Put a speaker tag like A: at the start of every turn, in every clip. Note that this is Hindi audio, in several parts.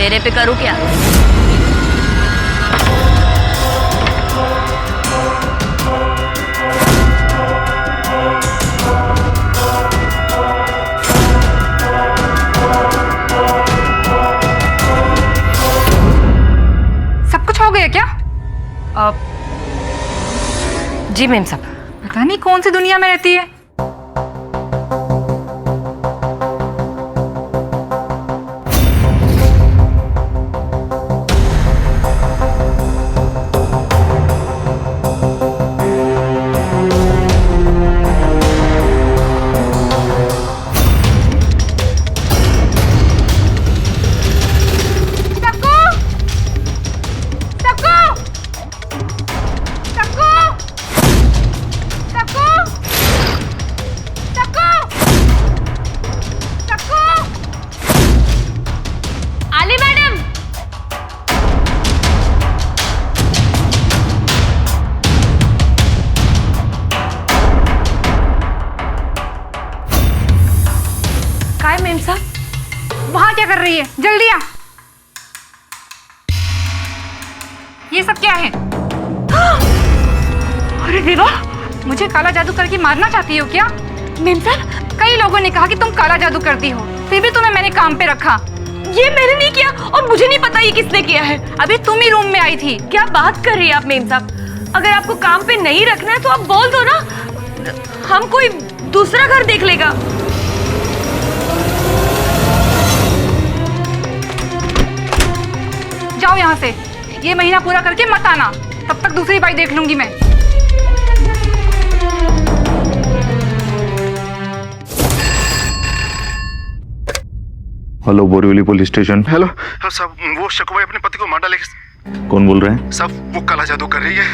A: तेरे पे करूँ क्या?
B: सब कुछ हो गया क्या?
A: जी मैम साहब।
B: पता नहीं कौन सी दुनिया में रहती है।
A: मैम साहब
B: वहां क्या कर रही है? जल्दी आ। ये सब क्या है? अरे देवा, मुझे काला जादू करके मारना चाहती हो क्या?
A: मैम साहब,
B: कई लोगों ने कहा कि तुम काला जादू करती हो, फिर भी तुम्हें मैंने काम पे रखा।
A: ये मैंने नहीं किया और मुझे नहीं पता ये किसने किया है।
B: अभी तुम ही रूम में आई थी।
A: क्या बात कर रही है आप मैम साहब? अगर आपको काम पे नहीं रखना है तो आप बोल दो ना, हम कोई दूसरा घर देख लेगा।
B: जाओ यहाँ से, ये महीना पूरा करके मत आना, तब तक दूसरी बाई देख लूंगी मैं।
C: Hello, Borivali police station.
D: Hello साहब, वो शकु भाई अपने पति को मार डालेगी।
C: कौन बोल रहे हैं?
D: साहब वो काला जादू कर रही है,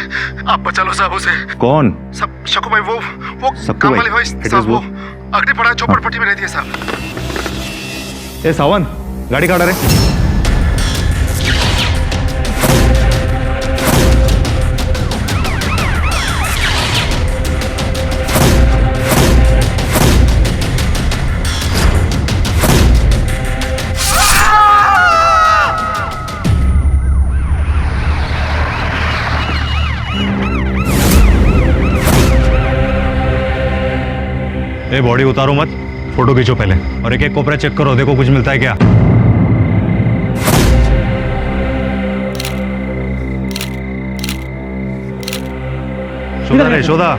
D: आप बचा लो साहब उसे।
C: कौन?
D: साहब शकु भाई, वो
C: सक्कू
D: काम
C: भाई?
D: वाली भाई साहब, वो अगली पड़ा चौपड़पट्टी में रहती है साहब।
C: ए सावन, गाड़ी काटा रे।
E: ए बॉडी उतारो मत, फोटो खींचो पहले और एक एक कोपरा चेक करो, देखो कुछ मिलता है क्या। शोधा रे शोधा।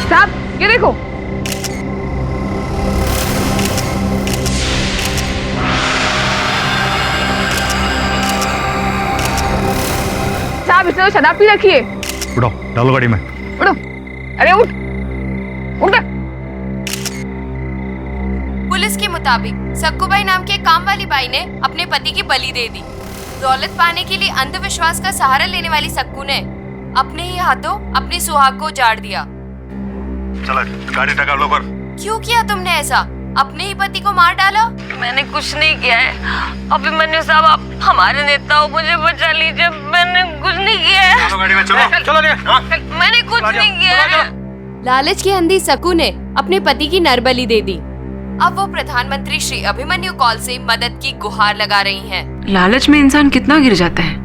B: साहब ये देखो। साहब इसने तो शराब पी रखी है।
E: उठो, डालो गाड़ी में।
B: उठो, अरे उठ उठ।
F: पुलिस के मुताबिक सक्कूबाई नाम के काम वाली बाई ने अपने पति की बलि दे दी। दौलत पाने के लिए अंधविश्वास का सहारा लेने वाली सक्कू ने अपने ही हाथों अपनी सुहाग को उजाड़ दिया।
E: चला गाड़ी टका लो कर।
F: क्यों किया तुमने ऐसा? अपने ही पति को मार डाला?
A: मैंने कुछ नहीं किया है। अभिमन्यु साहब, आप हमारे नेता हो, मुझे बचा लीजिए। मैंने कुछ नहीं किया है।
E: चलो गाड़ी में, चलो
A: मैंने कुछ नहीं किया है।
F: लालच की अंधी सक्कू ने अपने पति की नरबली दे दी। अब वो प्रधानमंत्री श्री अभिमन्यु कौल से मदद की गुहार लगा रही हैं।
G: लालच में इंसान कितना गिर जाता है।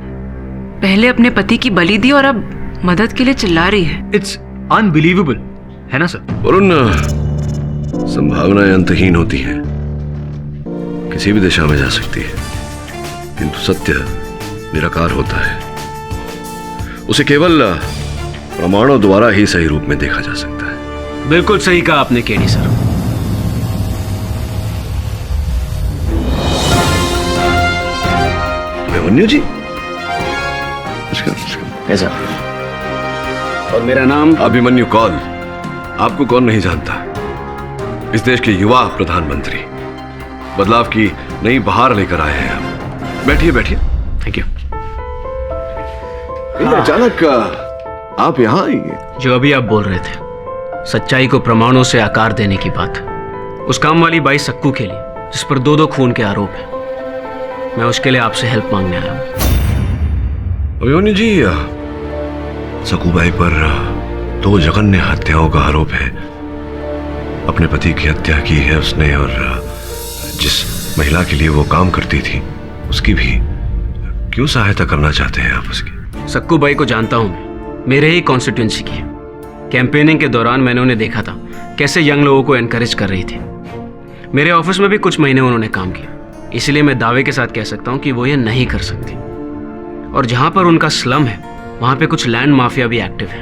G: पहले अपने पति की बलि दी और अब मदद के लिए चिल्ला रही है।
H: इट्स अनबिलीवेबल, है ना सर?
I: वरुण, संभावनाएं अंतहीन होती हैं, किसी भी दिशा में जा सकती है, किंतु सत्य निराकार होता है। उसे केवल प्रमाणों द्वारा ही सही रूप में देखा जा सकता है।
H: बिल्कुल सही कहा आपने केडी सर।
I: अभिमन्यु जी,
H: कैसा? और मेरा नाम
I: अभिमन्यु कौल। आपको कौन नहीं जानता? इस देश के युवा प्रधानमंत्री, बदलाव की नई बहार लेकर आए हैं आप। बैठिए बैठिए।
H: Thank you.
I: अचानक आप यहाँ आइए।
H: जो अभी आप बोल रहे थे, सच्चाई को प्रमाणों से आकार देने की बात, उस काम वाली बाई सक्कू के लिए जिस पर दो खून के आरोप हैं, मैं उसके लिए आपसे हेल्प मांगने आया हूँ।
I: अभिमन्यु जी, सक्कूबाई पर 2 जघन्य हत्याओं का आरोप है। अपने पति की हत्या की है उसने और जिस महिला के लिए वो काम करती थी उसकी भी क्यों सहायता करना चाहते हैं आप उसकी?
H: सक्कू बाई को जानता हूं मैं, मेरे ही कॉन्स्टिट्यूंसी की है। कैंपेनिंग के दौरान मैंने उन्हें देखा था कैसे यंग लोगों को एनकरेज कर रही थी। मेरे ऑफिस में भी कुछ महीने उन्होंने काम किया, इसलिए मैं दावे के साथ कह सकता हूं कि वो ये नहीं कर सकती। और जहां पर उनका स्लम है वहां पे कुछ लैंड माफिया भी एक्टिव है।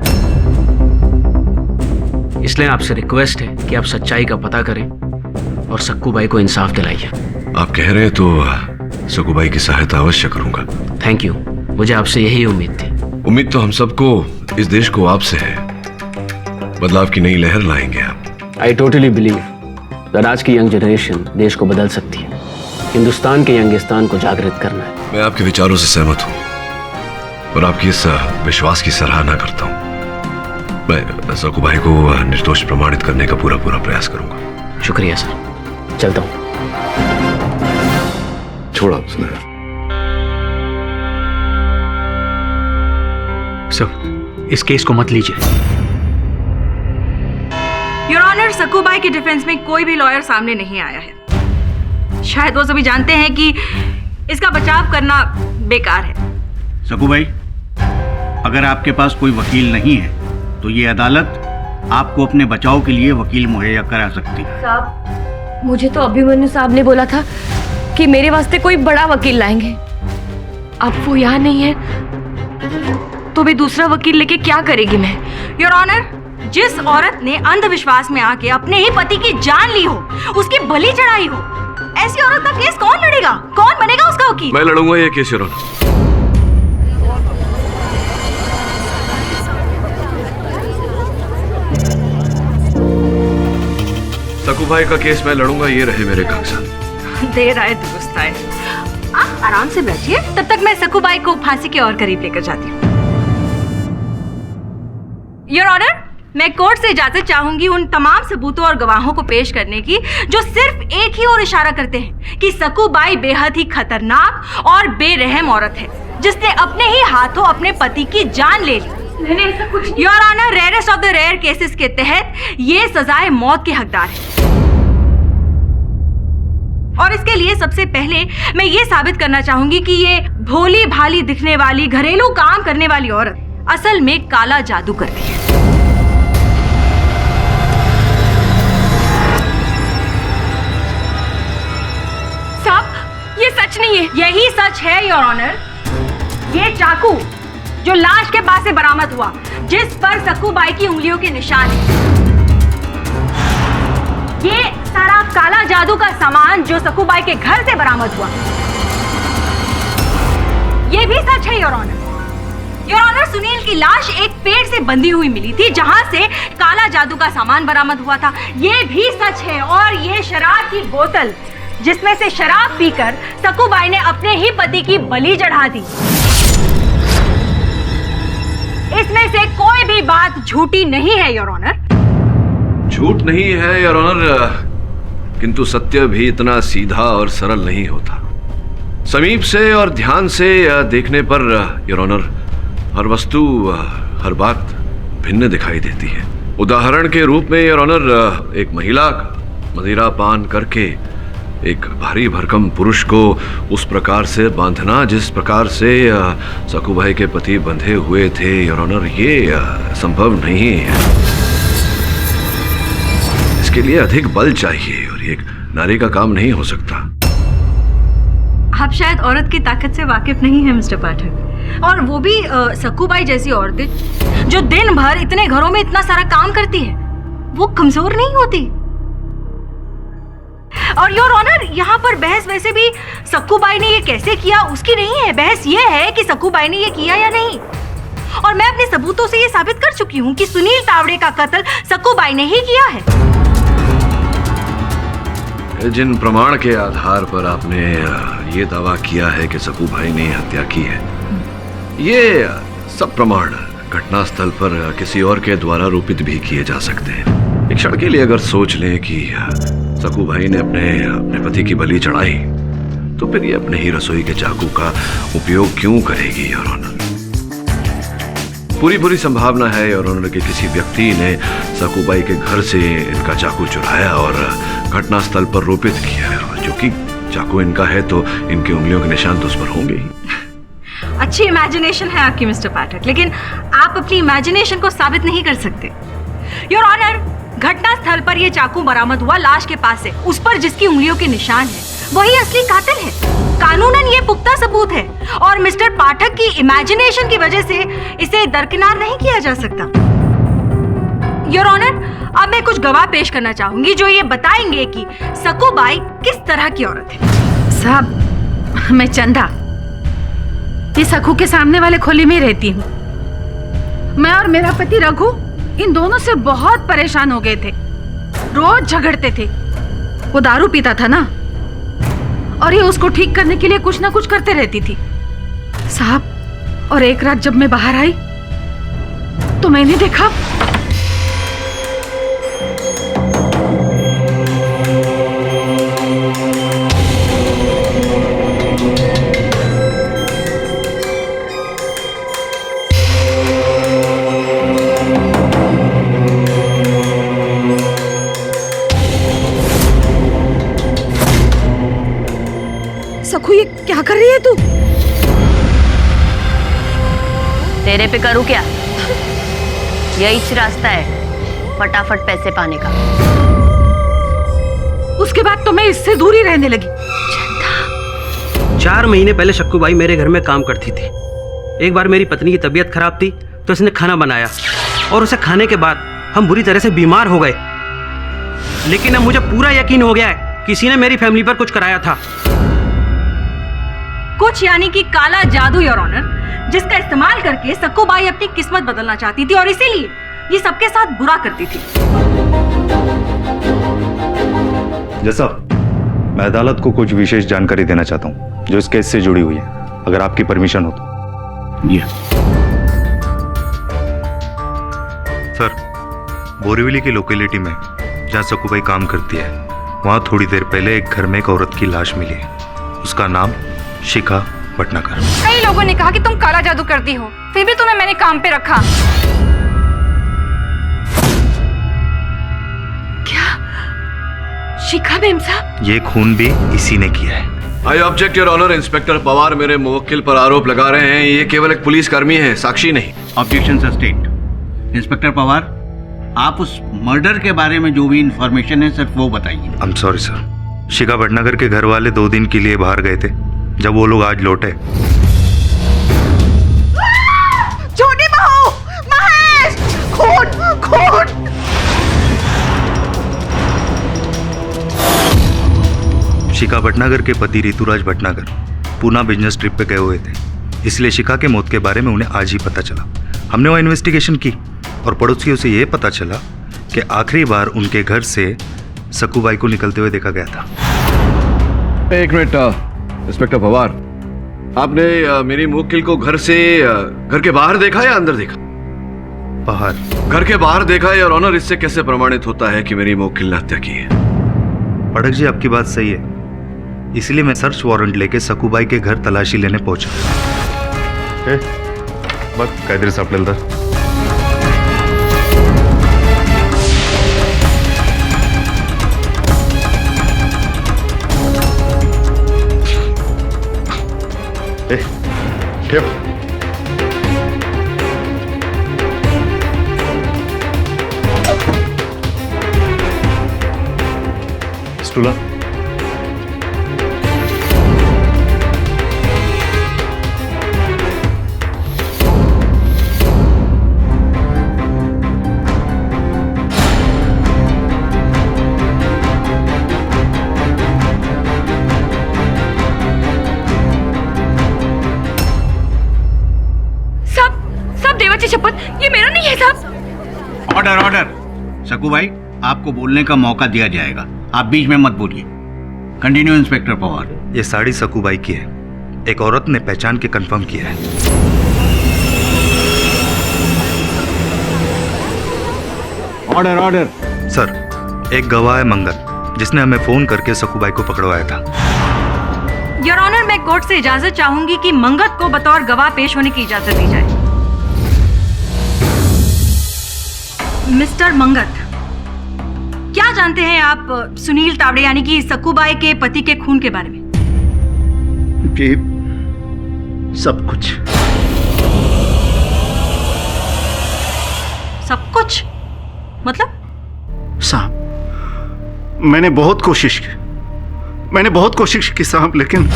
H: इसलिए आपसे रिक्वेस्ट है कि आप सच्चाई का पता करें और सक्कू बाई को इंसाफ दिलाइए।
I: आप कह रहे हैं तो सक्कू बाई की सहायता अवश्य करूंगा।
H: थैंक यू, मुझे आपसे यही उम्मीद थी।
I: उम्मीद तो हम सबको, इस देश को आपसे है। बदलाव की नई लहर लाएंगे आप।
H: आई टोटली बिलीव दैट आज की यंग जनरेशन देश को बदल सकती है। हिंदुस्तान के यंगिस्तान को जागृत करना है।
I: मैं आपके विचारों से सहमत हूं और आपकी इस विश्वास की सराहना करता हूं। मैं सक्कू भाई को निर्दोष प्रमाणित करने का पूरा प्रयास करूंगा।
H: शुक्रिया सर, चलता हूं।
I: छोड़ा उसने।
E: सर, इस केस को मत लीजिए।
B: योर ऑनर, सक्कू बाई के डिफेंस में कोई भी लॉयर सामने नहीं आया है। शायद वो सभी जानते हैं कि इसका बचाव करना बेकार है।
J: सक्कू भाई, अगर आपके पास कोई वकील नहीं है तो ये अदालत आपको अपने बचाव के लिए वकील मुहैया करा सकती है।
A: साहब, मुझे तो अभिमन्यु साहब ने बोला था कि मेरे वास्ते कोई बड़ा वकील लाएंगे। अब वो यहाँ नहीं है तो भी दूसरा वकील लेके क्या करेगी मैं?
B: योर ऑनर, जिस औरत ने अंधविश्वास में आके अपने ही पति की जान ली हो, उसकी बलि चढ़ाई हो, ऐसी औरत का केस कौन लड़ेगा? कौन बनेगा उसका वकील?
I: मैं लड़ूंगा ये केस, योर ऑनर। सक्कू भाई का केस मैं लड़ूंगा, ये रहे मेरे कागजात।
B: देर आए दुरुस्त आए। आप आराम से बैठिए, तब तक मैं सक्कू बाई को फांसी के और करीब लेकर जाती हूँ। योर ऑनर, मैं कोर्ट से इजाजत चाहूंगी उन तमाम सबूतों और गवाहों को पेश करने की जो सिर्फ एक ही ओर इशारा करते हैं कि सक्कू बाई बेहद ही खतरनाक और बेरहम औरत है जिसने अपने ही हाथों अपने पति की जान ले ली।
A: मैंने ऐसा कुछ नहीं।
B: Your honour, rarest of the rare cases के तहत ये सजाए मौत के हकदार है। और इसके लिए सबसे पहले मैं ये साबित करना चाहूंगी कि ये भोली भाली दिखने वाली घरेलू काम करने वाली औरत असल में काला जादू करती है।
A: साहब, ये सच नहीं है।
B: यही सच है योर ऑनर। ये चाकू जो लाश के पास से बरामद हुआ, जिस पर सक्कू बाई की उंगलियों के निशान है, ये सारा काला जादू का सामान जो सक्कू बाई के घर से बरामद हुआ, ये भी सच है your honour. Your honour, Sunil की लाश एक पेड़ से बंधी हुई मिली थी जहां से काला जादू का सामान बरामद हुआ था, ये भी सच है। और ये शराब की बोतल जिसमें से शराब पीकर सक्कू बाई ने अपने ही पति की बलि चढ़ा दी, इसमें से कोई भी बात झूठी नहीं है योर ऑनर।
I: झूठ नहीं है योर ऑनर, किंतु सत्य भी इतना सीधा और सरल नहीं होता। समीप से और ध्यान से देखने पर योर ऑनर हर वस्तु, हर बात भिन्न दिखाई देती है। उदाहरण के रूप में योर ऑनर, एक महिला मदिरा पान करके एक भारी भरकम पुरुष को उस प्रकार से बांधना जिस प्रकार से सक्कू भाई के पति बंधे हुए थे योर ऑनर, ये संभव नहीं है। इसके लिए अधिक बल चाहिए और ये एक नारी का काम नहीं हो सकता।
B: आप शायद औरत की ताकत से वाकिफ नहीं है मिस्टर पाठक, और वो भी सक्कू बाई जैसी औरतें जो दिन भर इतने घरों में इतना सारा काम करती है, वो कमजोर नहीं होती। और योर ऑनर, यहाँ पर बहस वैसे भी सक्कू बाई ने ये कैसे किया उसकी नहीं है, बहस ये है कि सक्कू बाई ने ये किया या नहीं। और मैं अपने सबूतों से ये साबित कर चुकी हूँ कि सुनील तावड़े का कत्ल सक्कू बाई ने ही किया है।
I: जिन प्रमाण के आधार पर आपने ये दावा किया है कि सक्कू भाई ने हत्या की है, ये सब प्रमाण घटनास्थल पर किसी और के द्वारा रूपित भी किए जा सकते हैं। एक क्षण के लिए अगर सोच लें कि सक्कू भाई ने अपने पति की बलि चढ़ाई, तो फिर ये अपने ही रसोई के चाकू का उपयोग क्यों करेगी योर ऑनर? पूरी संभावना है योर ऑनर कि किसी व्यक्ति ने सक्कू बाई के घर से इनका चाकू चुराया और घटनास्थल पर रोपित किया है, और जो कि चाकू इनका है तो इनकी उंगलियों के निशान तो उस पर होंगे ही।
B: अच्छी इमेजिनेशन है आपकी मिस्टर पाठक, लेकिन आप अपनी इमेजिनेशन को साबित नहीं कर सकते। योर ऑनर, घटनास्थल पर यह चाकू बरामद हुआ लाश के पास से, उस पर जिसकी उंगलियों के निशान है वही असली कातिल है। कानूनन ये पुख्ता सबूत है और मिस्टर पाठक की इमेजिनेशन की वजह से इसे दरकिनार नहीं किया जा सकता। योर ऑनर, अब मैं कुछ गवाह पेश करना चाहूंगी जो ये बताएंगे कि सकूबाई किस तरह की औरत है।
G: साहब, मैं चंदा ये सखू के सामने वाले खोली में रहती हूँ। मैं और मेरा पति रघु इन दोनों से बहुत परेशान हो गए थे, रोज झगड़ते थे। वो दारू पीता था ना, और ये उसको ठीक करने के लिए कुछ ना कुछ करते रहती थी साहब। और एक रात जब मैं बाहर आई तो मैंने देखा सखू, ये क्या कर रही है तू?
A: तेरे पे करूँ क्या? यही रास्ता है फटाफट पैसे पाने का।
G: उसके बाद तो मैं इससे दूर ही रहने लगी।
H: 4 महीने पहले शक्कूबाई मेरे घर में काम करती थी। एक बार मेरी पत्नी की तबीयत खराब थी तो इसने खाना बनाया, और उसे खाने के बाद हम बुरी तरह से बीमार हो गए। लेकिन अब मुझे पूरा यकीन हो गया है किसी ने मेरी फैमिली पर कुछ कराया था।
B: कुछ यानी कि काला जादू, योर ऑनर, जिसका इस्तेमाल करके सक्कूबाई अपनी किस्मत बदलना चाहती थी और इसीलिए ये सबके साथ बुरा करती थी।
C: जैसा मैं अदालत को कुछ विशेष जानकारी देना चाहता हूँ जो इस केस से जुड़ी हुई है, अगर आपकी परमिशन हो तो।
J: जी
E: सर, बोरीवली की लोकेलिटी में जहाँ सकूबाई काम करती है, वहाँ थोड़ी देर पहले एक घर में एक औरत की लाश मिली है। उसका नाम शिखा भटनागर।
F: कई लोगों ने कहा कि तुम काला जादू करती हो, फिर भी तुम्हें मैंने काम पे रखा।
A: क्या शिखा बेम साहब?
E: ये खून भी इसी ने किया है।
I: I object your honour. Inspector Pawar मेरे मुवक्किल पर आरोप लगा रहे हैं, ये केवल एक पुलिसकर्मी है, साक्षी नहीं।
J: Objection sustained. इंस्पेक्टर पवार, आप उस मर्डर के बारे में जो भी इंफॉर्मेशन है सिर्फ वो बताइए।
E: I am sorry sir. Shikha Bhatnagar के घर वाले 2 दिन के लिए बाहर गए थे। जब वो लोग आज लौटे,
B: छोटी बहू, महेश, खून खून।
E: शिखा भटनागर के पति ऋतुराज भटनागर पूना बिजनेस ट्रिप पे गए हुए थे, इसलिए शिखा के मौत के बारे में उन्हें आज ही पता चला। हमने वहाँ इन्वेस्टिगेशन की और पड़ोसियों से यह पता चला कि आखिरी बार उनके घर से सकूबाई को निकलते हुए देखा गया था।
I: एक मिनट इंस्पेक्टर पवार, आपने मेरी मुवक्किल को घर के बाहर देखा या अंदर देखा?
E: बाहर।
I: घर के बाहर देखा है, और ऑनर इससे कैसे प्रमाणित होता है कि मेरी मुवक्किल ने हत्या की है?
E: पड़क जी, आपकी बात सही है, इसलिए मैं सर्च वारंट लेके सकूबाई के घर तलाशी लेने पहुंचा।
C: बस काहीतरी सापडेल तर। ठेव। स्टूला।
A: शपथ, ये मेरा नहीं है साहब।
J: Order order. सकूबाई, आपको बोलने का मौका दिया जाएगा, आप बीच में मत बोलिए। Continue inspector Pawar.
E: ये साड़ी सकूबाई की है, एक औरत ने पहचान के कंफर्म किया है।
J: Order order.
E: सर, एक गवाह है मंगल, जिसने हमें फोन करके सकूबाई को पकड़वाया था।
B: योर ऑनर, मैं कोर्ट से इजाजत चाहूंगी कि मंगत को बतौर गवाह पेश होने की इजाजत दी जाए। मिस्टर मंगत, क्या क्या जानते हैं आप सुनील तावड़े यानी कि सक्कूबाई के पति के खून के बारे में?
J: कि सब कुछ।
B: सब कुछ मतलब?
J: साहब, मैंने बहुत कोशिश की साहब, लेकिन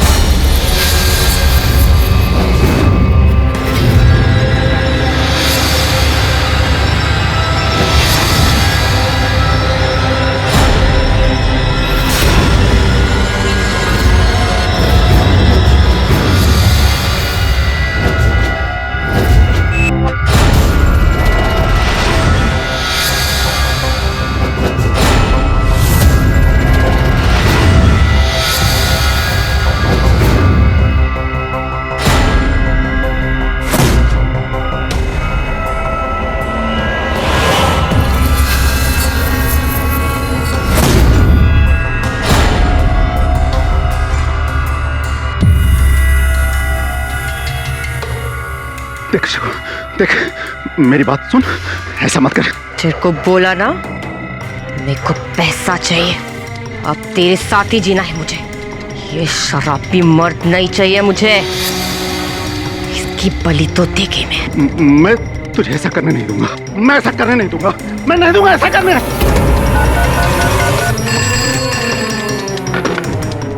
J: देख, मेरी बात सुन, ऐसा मत कर।
A: तेरे को बोला ना, मेरे को पैसा चाहिए। अब तेरे साथ ही जीना है मुझे। ये शराबी मर्द नहीं चाहिए मुझे। इसकी बलि तो देगी
J: मैं तुझे ऐसा करने नहीं दूंगा। मैं ऐसा करने नहीं दूंगा। मैं नहीं दूंगा ऐसा करने।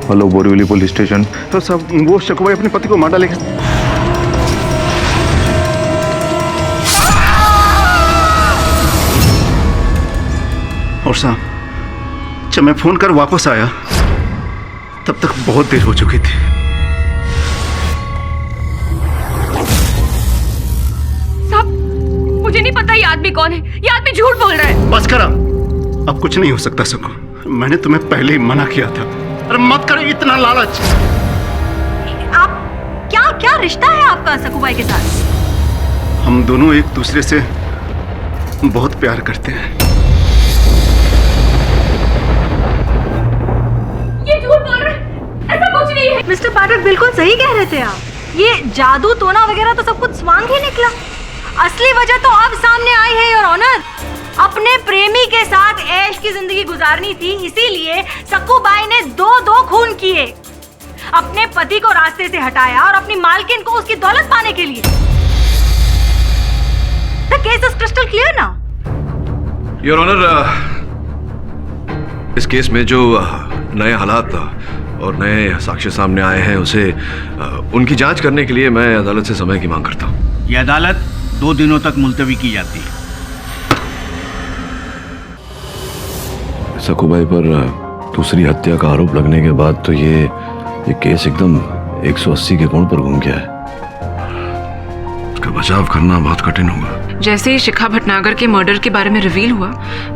C: Hello, Borivali police station.
J: तो सब वो शकुबाई अपने पति को मार डालेगा। और साहब, जब मैं फोन कर वापस आया तब तक बहुत देर हो चुकी थी।
A: साहब, मुझे नहीं पता ये आदमी कौन है। ये आदमी झूठ बोल रहा है।
J: बस करा, अब कुछ नहीं हो सकता सकू। मैंने तुम्हें पहले ही मना किया था। अरे मत करो इतना लालच।
B: आप क्या रिश्ता है आपका सक्कूबाई के साथ?
J: हम दोनों एक दूसरे से बहुत प्यार करते हैं।
B: मिस्टर पाठक, बिल्कुल सही कह रहे थे आप। ये जादू टोना वगैरह तो सब कुछ स्वांग ही निकला। असली वजह तो अब सामने आई है योर ऑनर। अपने प्रेमी के साथ ऐश की जिंदगी गुजारनी थी, इसीलिए सक्कूबाई ने दो खून किए। अपने पति को रास्ते से हटाया और अपनी मालकिन को उसकी दौलत पाने के लिए। The case is crystal clear now.
I: Your honour, इस केस में जो नए हालात और नए साक्ष्य सामने आए हैं, उनकी जांच करने के लिए मैं अदालत से समय की मांग करता हूं।
J: यह अदालत 2 दिनों तक मुलतवी की जाती है।
I: सक्कूबाई पर दूसरी हत्या का आरोप लगने के बाद तो ये केस एकदम 180 के कोण पर घूम गया है। इसका बचाव करना बहुत कठिन होगा।
K: जैसे ही शिखा भटनागर के मर्डर के बारे में रिवील हुआ,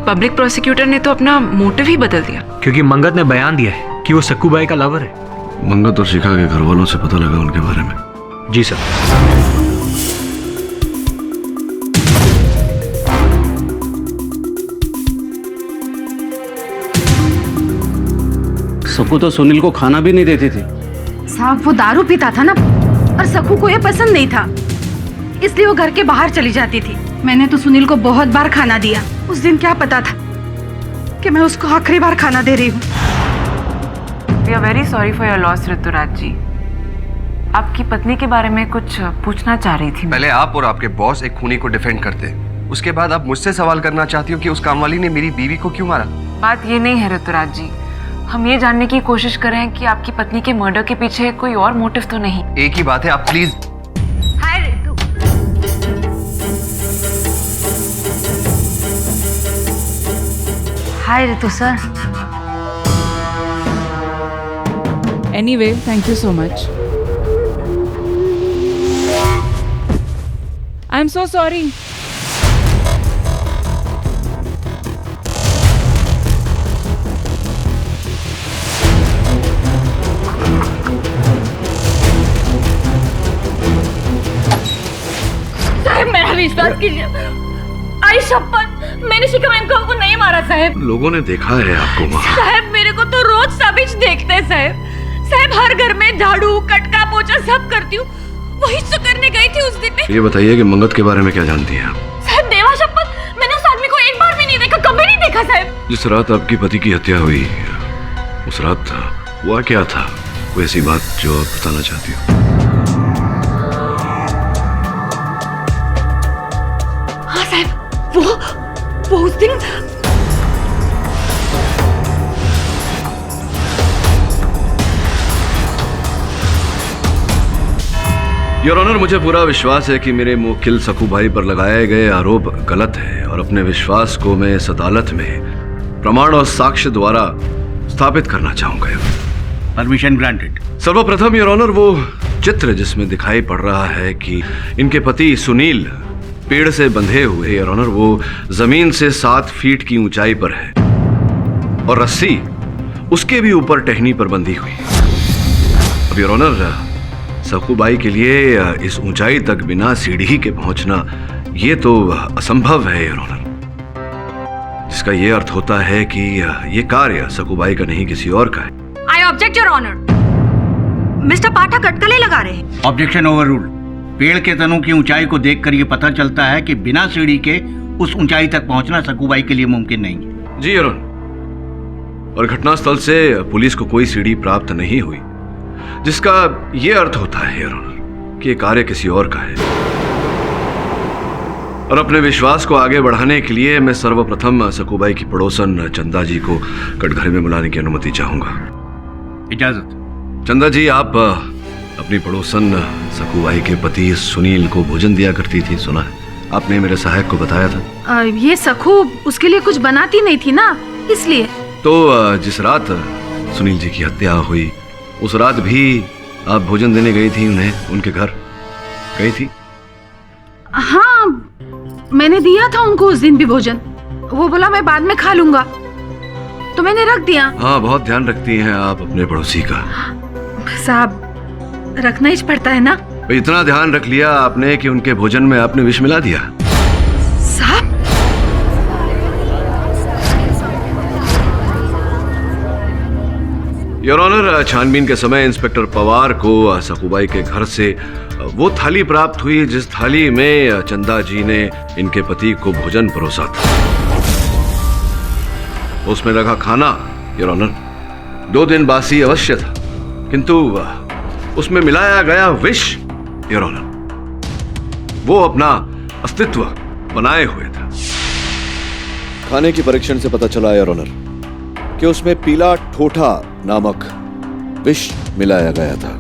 K: पब्लिक प्रोसिक्यूटर ने तो अपना मोटिव ही बदल दिया।
H: क्योंकि मंगत ने बयान दिया है कि वो सक्कूबाई का लवर है।
I: मंगत और शिखा के घर वालों से पता लगा उनके बारे में।
H: जी सर।
L: सक्कू तो सुनील को खाना भी नहीं देती थी।
G: साहब, वो दारू पीता था ना, और सक्कू को ये पसंद नहीं था, इसलिए वो घर के बाहर चली जाती थी। मैंने तो सुनील को बहुत बार खाना दिया। उस दिन क्या पता था कि मैं उसको आखिरी बार खाना दे रही हूँ।
K: We are very sorry for your loss, Rituraj जी। आपकी पत्नी के बारे में कुछ पूछना चाह रही थी।
M: पहले आप और आपके बॉस एक खूनी को डिफेंड करते, उसके बाद आप मुझसे सवाल करना चाहती हो कि उस कामवाली ने मेरी बीवी को क्यों मारा।
K: बात ये नहीं है ऋतुराज जी, हम ये जानने की कोशिश कर रहे हैं कि आपकी पत्नी के मर्डर के पीछे कोई और मोटिव तो नहीं।
M: एक ही बात है, आप please.
B: Hi Ritu.
A: Hi Ritu sir.
K: Anyway, thank you so much. I'm so sorry.
A: साहब, मेरा विश्वास कीजिए। आई शपथ, मैंने शिखा मैम को नहीं मारा साहब।
I: लोगों ने देखा है आपको वहाँ।
A: साहब, मेरे को तो रोज सबिच देखते हैं साहब। साहब, हर घर में झाड़ू कटका पोछा सब करती हूँ। वही तो करने गई थी उस दिन में।
I: ये बताइए कि मंगत के बारे में क्या जानती हैं आप?
A: साहब, देवा शपथ, मैंने उस आदमी को एक बार भी नहीं देखा, कभी नहीं देखा साहब।
I: जिस रात आपके पति की हत्या हुई, उस रात हुआ क्या था? कोई ऐसी बात जो आप बताना चाहती हो?
B: हाँ साहब, वो उस दिन
I: योर ऑनर, मुझे पूरा विश्वास है कि मेरे मुवक्किल सकू भाई पर लगाए गए आरोप गलत है और अपने विश्वास को मैं इस अदालत में प्रमाण और साक्ष्य द्वारा स्थापित करना चाहूंगा।
J: Permission granted.
I: सर्वप्रथम योर ऑनर, वो चित्र जिसमें दिखाई पड़ रहा है कि इनके पति सुनील पेड़ से बंधे हुए, योर ऑनर, वो जमीन से 7 फीट की ऊंचाई पर है और रस्सी उसके भी ऊपर टहनी पर बंधी हुई। अब योर ऑनर, सकूबाई के लिए इस ऊंचाई तक बिना सीढ़ी के पहुंचना ये तो असंभव है योर ऑनर, जिसका ये अर्थ होता है कि ये कार्य सकूबाई का नहीं किसी और का है।
B: I object your honour. Mister Pathak अटकलें लगा रहे हैं।
J: Objection overruled. पेड़ के तनों की ऊंचाई को देखकर ये पता चलता है कि बिना सीढ़ी के उस ऊंचाई तक पहुंचना सकूबाई के लिए मुमकिन नहीं है।
I: जी योर ऑनर, और घटनास्थल से पुलिस को कोई सीढ़ी प्राप्त नहीं हुई, जिसका यह अर्थ होता है योर ऑनर कि यह कार्य किसी और का है। और अपने विश्वास को आगे बढ़ाने के लिए मैं सर्वप्रथम सकूबाई की पड़ोसन चंदा जी को कटघरे में बुलाने की अनुमति चाहूंगा।
J: इजाजत।
I: चंदा जी, आप अपनी पड़ोसन सकूबाई के पति सुनील को भोजन दिया करती थी, सुना है? आपने मेरे सहायक को बताया था।
G: ये सखू उसके लिए कुछ बनाती नहीं थी ना, इसलिए।
I: तो जिस रात सुनील जी की हत्या हुई, उस रात भी आप भोजन देने गई थी उन्हें, उनके घर गई थी?
G: हाँ, मैंने दिया था उनको उस दिन भी भोजन। वो बोला मैं बाद में खा लूंगा, तो मैंने रख दिया।
I: हाँ, बहुत ध्यान रखती हैं आप अपने पड़ोसी का।
G: साहब, रखना ही पड़ता है ना।
I: इतना ध्यान रख लिया आपने कि उनके भोजन में आपने विष मिला दिया।
G: साहब,
I: योर ऑनर, छानबीन के समय इंस्पेक्टर पवार को सकूबाई के घर से वो थाली प्राप्त हुई जिस थाली में चंदा जी ने इनके पति को भोजन परोसा था। उसमें रखा खाना योर ऑनर 2 दिन बासी अवश्य था, किंतु उसमें मिलाया गया विष योर ऑनर, वो अपना अस्तित्व बनाए हुए था।
N: खाने की परीक्षण से पता चला योर ऑनर कि उसमें पीला ठोठा नामक विष मिलाया गया था।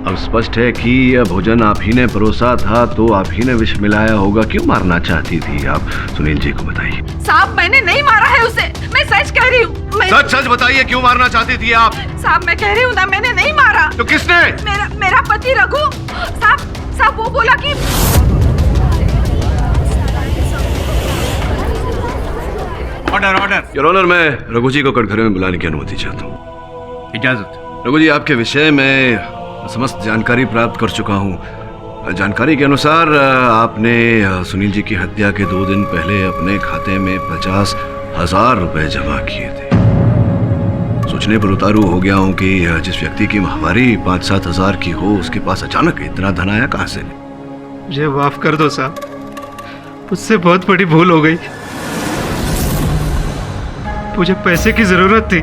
I: अब स्पष्ट है कि यह भोजन आप ही ने परोसा था, तो आप ही ने विष मिलाया होगा। क्यों मारना चाहती थी आप? सुनील जी को बताइए।
G: साहब, मैंने नहीं मारा है उसे, मैं सच कह रही हूँ।
I: सच सच बताइए, क्यों मारना चाहती थी आप?
G: साहब, मैं कह रही हूँ ना, मैंने नहीं मारा।
I: तो किसने?
G: मेरा पति रघु। साहब वो बोला कि
J: ऑर्डर।
I: योर ऑनर, मैं रघु जी को कटघरे में बुलाने की अनुमति चाहता हूँ।
J: इजाजत।
I: रघु जी, आपके विषय में समस्त जानकारी प्राप्त कर चुका हूँ। जानकारी के अनुसार आपने सुनील जी की हत्या के 2 दिन पहले अपने खाते में 50,000 रुपए जमा किए थे। सोचने पर उतारू हो गया हूँ कि जिस व्यक्ति की माहवारी 5-7 हजार की हो, उसके पास अचानक इतना धन आया कहाँ से?
E: मुझे माफ कर दो साहब, मुझसे बहुत बड़ी भूल हो गई। मुझे पैसे की जरूरत थी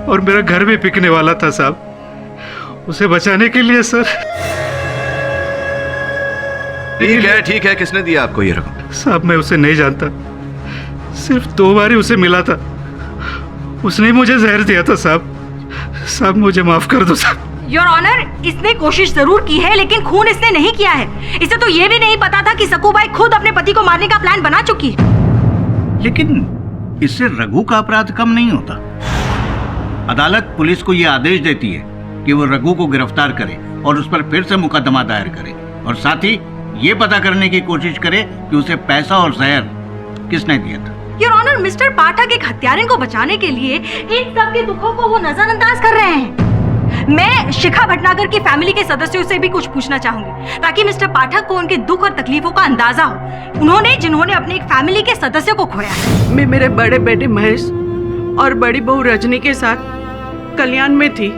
E: और मेरा घर भी बिकने वाला था साहब। उसे बचाने के लिए सर।
I: ठीक है, किसने दिया आपको ये रकम?
E: साहब, मैं उसे नहीं जानता, सिर्फ 2 बार ही उसे मिला था। उसने ही मुझे जहर दिया था साहब, मुझे माफ कर दो साहब।
B: योर ऑनर, इसने कोशिश जरूर की है, लेकिन खून इसने नहीं किया है। इसे तो ये भी नहीं पता था कि सकूबाई खुद अपने पति को मारने का प्लान बना चुकी है।
J: लेकिन इससे रघु का अपराध कम नहीं होता। अदालत पुलिस को यह आदेश देती है कि वो रघु को गिरफ्तार करे और उस पर फिर से मुकदमा दायर करे, और साथ ही ये पता करने की कोशिश करे कि उसे पैसा और जहर किसने दिया था।
B: योर ऑनर, मिस्टर पाठक एक हत्यारे को बचाने के लिए इन सब के दुखों को वो नजरअंदाज कर रहे हैं। मैं शिखा भटनागर की फैमिली के सदस्यों से भी कुछ पूछना चाहूंगी, ताकि मिस्टर पाठक को उनके दुख और तकलीफों का अंदाजा हो, जिन्होंने अपने एक फैमिली के सदस्य को खोया है।
O: मैं मेरे बड़े बेटे महेश और बड़ी बहू रजनी के साथ कल्याण में थी,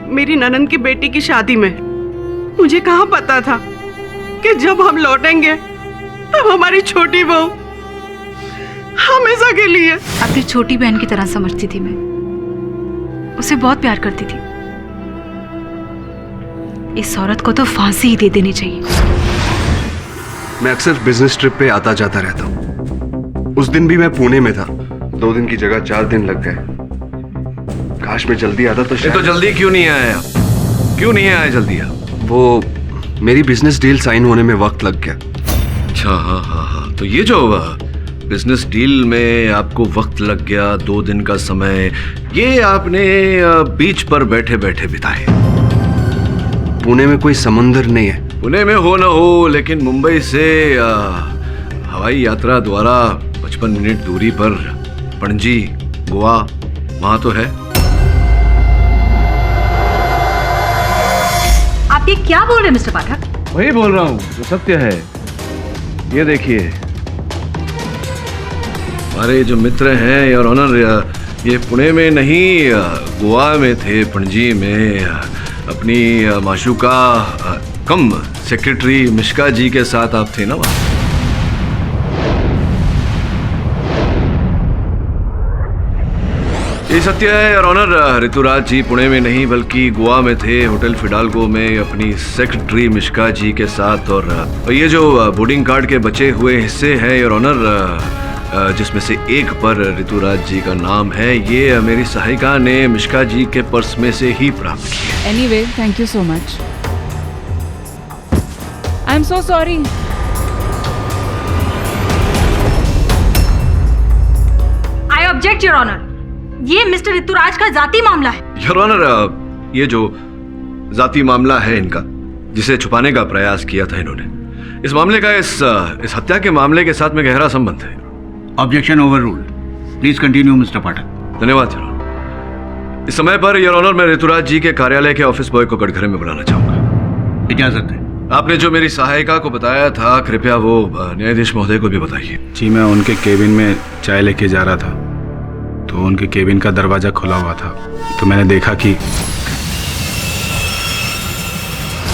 O: मेरी ननंद की बेटी की शादी में। मुझे कहाँ पता था कि जब हम लौटेंगे तब हमारी छोटी बहू हमेशा के लिए।
K: अपनी छोटी बहन की तरह समझती थी मैं, उसे बहुत प्यार करती थी। इस औरत को तो फांसी ही दे देनी चाहिए।
M: मैं अक्सर बिजनेस ट्रिप पे आता जाता रहता हूँ। उस दिन भी मैं पुणे में था। 2 दिन की जगह 4 दिन लग गए। काश मैं जल्दी आता तो शायद।
I: तो जल्दी क्यों नहीं आया? क्यों नहीं आया जल्दी आप?
M: वो मेरी बिजनेस डील साइन होने में वक्त लग गया।
I: अच्छा, हाँ हाँ हाँ, तो ये जो बिजनेस डील में आपको वक्त लग गया, 2 दिन का समय, ये आपने बीच पर बैठे बैठे बिताए।
M: पुणे में कोई समुंदर नहीं है।
I: पुणे में हो ना हो, लेकिन मुंबई से हवाई यात्रा द्वारा 55 मिनट दूरी पर पणजी, गोवा, वहां तो है।
B: आप ये क्या बोल रहे हैं मिस्टर पाठक?
I: वही बोल रहा हूँ जो सत्य है। ये देखिए, हमारे जो मित्र हैं योर ऑनर, ये पुणे में नहीं गोवा में थे, पणजी में अपनी माशूका कम सेक्रेटरी मिश्का जी के साथ आप थे ना वहाँ। ये सत्य है योर ऑनर, ऋतुराज जी पुणे में नहीं बल्कि गोवा में थे, होटल फिडाल्गो में अपनी सेक्रेटरी मिश्का जी के साथ। और ये जो बोर्डिंग कार्ड के बचे हुए हिस्से हैं योर ऑनर, जिसमें से एक पर ऋतुराज जी का नाम है, ये मेरी सहायिका ने मिश्का जी के पर्स में से ही प्राप्त किया।
K: Anyway, thank you so much. I am so sorry.
B: I object your honour, ये मिस्टर ऋतुराज का जाती मामला है।
I: योर ऑनर, ये जो जाती मामला है इनका, जिसे छुपाने का प्रयास किया था इन्होंने, इस मामले का इस हत्या के मामले के साथ में गहरा संबंध है।
J: Objection overruled. Please continue mister Pathak.
I: धन्यवाद योर ऑनर। इस समय पर योर ऑनर, मैं ऋतुराज जी के कार्यालय के ऑफिस बॉय को कटघरे में बुलाना चाहूंगा।
J: इजाजत है।
I: आपने जो मेरी सहायिका को बताया था, कृपया वो न्यायाधीश महोदय को भी बताइए।
L: जी, मैं उनके केबिन में चाय लेके जा रहा था, तो उनके केबिन का दरवाजा खुला हुआ था, तो मैंने देखा कि।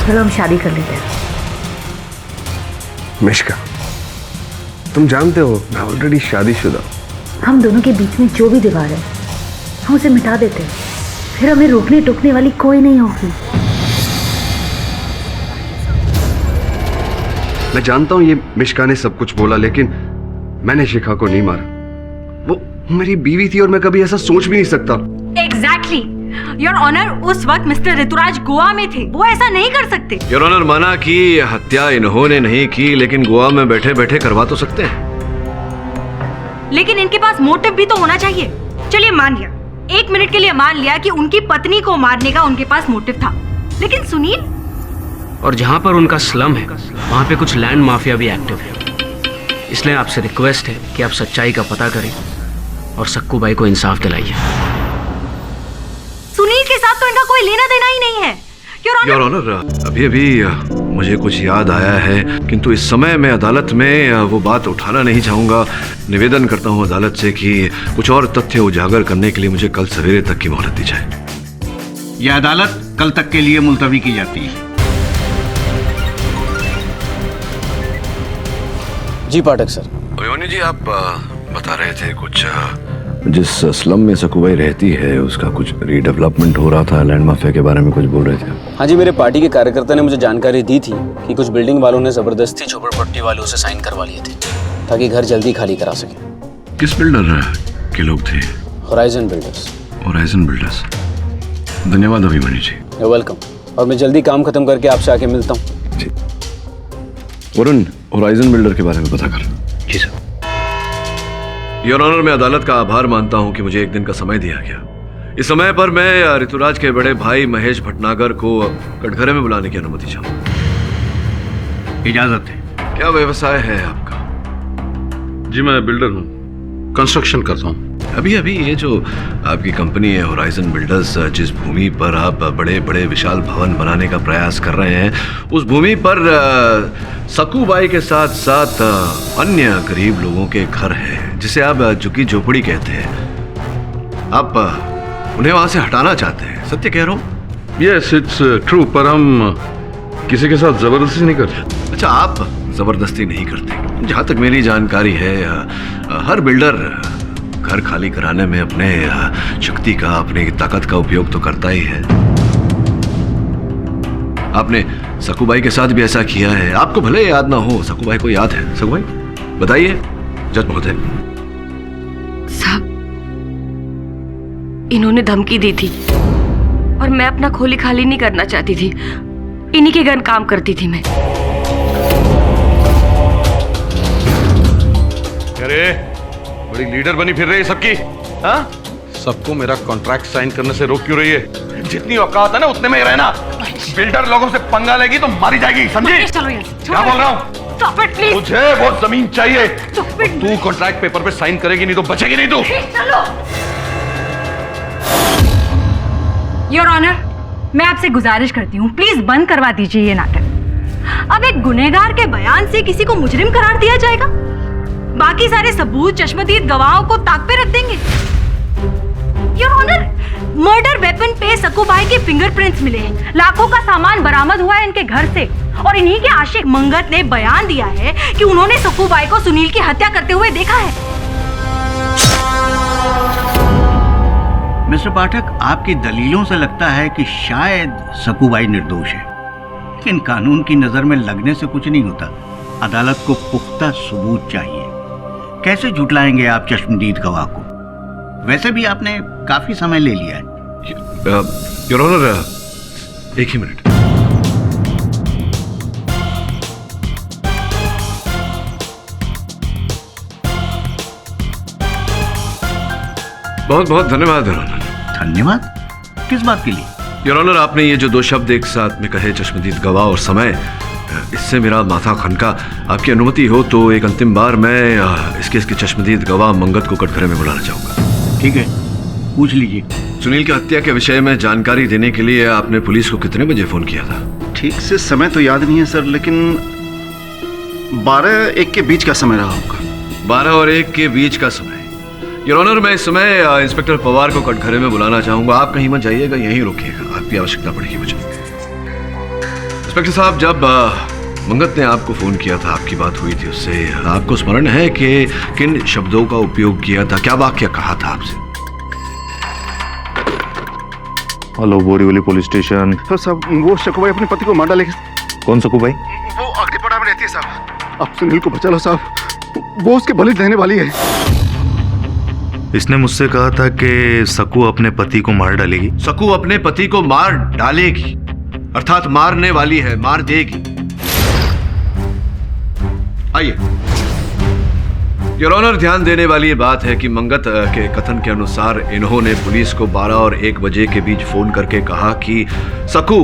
A: चलो हम शादी कर लेते हैं।
M: मिश्का, तुम जानते हो मैं ऑलरेडी शादीशुदा।
A: हम दोनों के बीच में जो भी दीवार है, हम उसे मिटा देते हैं, फिर हमें रोकने टोकने वाली कोई नहीं होगी।
M: मैं जानता हूं ये मिश्का ने सब कुछ बोला, लेकिन मैंने शिखा को नहीं मारा। वो मेरी बीवी थी और मैं कभी ऐसा सोच भी नहीं सकता।
B: एग्जैक्टली योर ऑनर, उस वक्त मिस्टर ऋतुराज गोवा में थे, वो ऐसा नहीं कर सकते।
I: योर ऑनर, माना कि हत्या इन्होंने नहीं की, लेकिन गोवा में बैठे बैठे करवा तो सकते हैं।
B: लेकिन इनके पास मोटिव भी तो होना चाहिए। चलिए मान लिया, 1 मिनट के लिए मान लिया कि उनकी पत्नी को मारने का उनके पास मोटिव था, लेकिन सुनील।
H: और जहाँ पर उनका स्लम है, वहाँ पे कुछ लैंड माफिया भी एक्टिव है। इसलिए आपसे रिक्वेस्ट है कि आप सच्चाई का पता करें और सक्कू बाई को इंसाफ दिलाइए।
B: सुनील के साथ तो इनका कोई लेना देना ही नहीं है।
I: योर ऑनर, अभी अभी मुझे कुछ याद आया है, किंतु इस समय मैं अदालत में वो बात उठाना नहीं चाहूँगा। निवेदन करता हूँ अदालत से कि कुछ और तथ्य उजागर करने के लिए मुझे कल सवेरे तक की मोहलत दी जाए।
J: यह अदालत कल तक के लिए मुलतवी की जाती है।
L: जी पाठक सर।
I: अभिमन्यु जी, आप बता रहे थे कुछ।
N: जिस स्लम में सकुबाई रहती है उसका कुछ रीडेवलपमेंट हो रहा था, लैंड माफिया के बारे में कुछ बोल रहे थे।
L: हाँ जी, मेरे पार्टी के कार्यकर्ता ने मुझे जानकारी दी थी कि कुछ बिल्डिंग वालों ने जबरदस्ती झोपड़पट्टी वालों से साइन करवा लिए थे ताकि घर जल्दी खाली करा सके।
I: किस बिल्डर के लोग थे?
L: Horizon builders.
I: Horizon builders. धन्यवाद अभिमन्यु जी।
L: You welcome. और मैं जल्दी काम खत्म करके आपसे आके मिलता हूँ।
N: जी वरुण, होराइजन बिल्डर के बारे में पता कर।
I: जी सर। योर ऑनर, मैं अदालत का आभार मानता हूं कि मुझे 1 दिन का समय दिया गया। इस समय पर मैं ऋतुराज के बड़े भाई महेश भटनागर को कटघरे में बुलाने की अनुमति चाहूंगा।
J: इजाजत है।
I: क्या व्यवसाय है आपका?
L: जी, मैं बिल्डर हूँ, कंस्ट्रक्शन करता हूँ।
I: अभी अभी ये जो आपकी कंपनी है होराइजन बिल्डर्स, जिस भूमि पर आप बड़े बड़े विशाल भवन बनाने का प्रयास कर रहे हैं, उस भूमि पर सकुबाई के साथ साथ अन्य गरीब लोगों के घर हैं, जिसे आप झुग्गी झोपड़ी कहते हैं। आप उन्हें वहां से हटाना चाहते हैं, सत्य कह रहा हूँ?
L: यस, इट्स ट्रू, पर हम किसी के साथ जबरदस्ती नहीं करते।
I: अच्छा, आप जबरदस्ती नहीं करते। जहां तक मेरी जानकारी है हर बिल्डर घर खाली कराने में अपने शक्ति का, अपने ताकत का उपयोग तो करता ही है। आपने सकूबाई के साथ भी ऐसा किया है। आपको भले याद ना हो, सकूबाई को याद है? सकूबाई बताइए जज महोदय।
A: साहब, इन्होंने धमकी दी थी और मैं अपना खोली खाली नहीं करना चाहती थी। इन्हीं के घर काम करती थी मैं।
D: अरे बड़ी लीडर बनी फिर रही है सबकी, हाँ? सबको मेरा कॉन्ट्रैक्ट साइन करने से रोक क्यों रही है? जितनी औकात है ना उतने में ही रहना। बिल्डर लोगों से पंगा लेगी तो मारी जाएगी, समझी?
B: चलो यार,
D: क्या बोल रहा हूँ? मुझे वो जमीन चाहिए। तू कॉन्ट्रैक्ट पेपर पे साइन करेगी नहीं तो बचेगी नहीं तू।
B: चलो। योर ऑनर, मैं आपसे गुजारिश करती हूँ, प्लीज बंद करवा दीजिए ये नाटक। अब एक गुनहगार के बयान से किसी को मुजरिम करार दिया जाएगा? बाकी सारे सबूत, चश्मदीद गवाहों को ताक पे रख देंगे। योर ऑनर, मर्डर वेपन पे सकूबाई के फिंगरप्रिंट्स मिले हैं। लाखों का सामान बरामद हुआ है इनके घर से और इन्हीं के आशिक मंगत ने बयान दिया है कि उन्होंने सकूबाई को सुनील की हत्या करते हुए देखा है।
J: मिस्टर पाठक, आपकी दलीलों से लगता है कि शायद सकूबाई निर्दोष है, लेकिन कानून की नजर में लगने से कुछ नहीं होता। अदालत को पुख्ता सबूत चाहिए। कैसे झुटलाएंगे आप चश्मदीद गवाह को? वैसे भी आपने काफी समय ले लिया है।
I: योर ऑनर, एक ही मिनट। बहुत बहुत धन्यवाद योर ऑनर।
J: धन्यवाद? किस बात के लिए?
I: योर ऑनर, आपने ये जो दो शब्द एक साथ में कहे, चश्मदीद गवाह और समय, इससे मेरा माथा खनका। आपकी अनुमति हो तो एक अंतिम बार मैं इसके चश्मदीद गवाह मंगत को कटघरे में बुलाना चाहूंगा।
J: ठीक है, पूछ लीजिए।
I: सुनील की हत्या के विषय में जानकारी देने के लिए आपने पुलिस को कितने बजे फोन किया था?
D: ठीक से समय तो याद नहीं है सर, लेकिन 12-1 के बीच का समय रहा होगा।
I: 12 और 1 के बीच का समय। योर ऑनर, मैं इस समय इंस्पेक्टर पवार को कटघरे में बुलाना चाहूंगा। आप कहीं मत जाइएगा, यहीं रुकिएगा, आपकी आवश्यकता पड़ेगी मुझे। इंस्पेक्टर साहब, जब मंगत ने आपको फोन किया था, आपकी बात हुई थी उससे, आपको स्मरण है कि किन शब्दों का उपयोग किया था? क्या वाक्य कहा था आपसे?
C: Hello, Borivali police station.
D: तो साहब, वो शकुबाई अपने पति को मार डालेगी।
C: कौन सकूबाई?
D: वो अग्निपड़ा में रहती है साहब। आप सुनील को बचा लो साहब, वो उसके बलि देने वाली है।
E: इसने मुझसे कहा था कि सकू अपने पति को मार डालेगी।
I: सकू अपने पति को मार डालेगी, अर्थात मारने वाली है, मार देगी। आइए। योर ऑनर, ध्यान देने वाली ये बात है कि मंगत के कथन के अनुसार इन्होंने पुलिस को 12 और 1 बजे के बीच फोन करके कहा कि सकू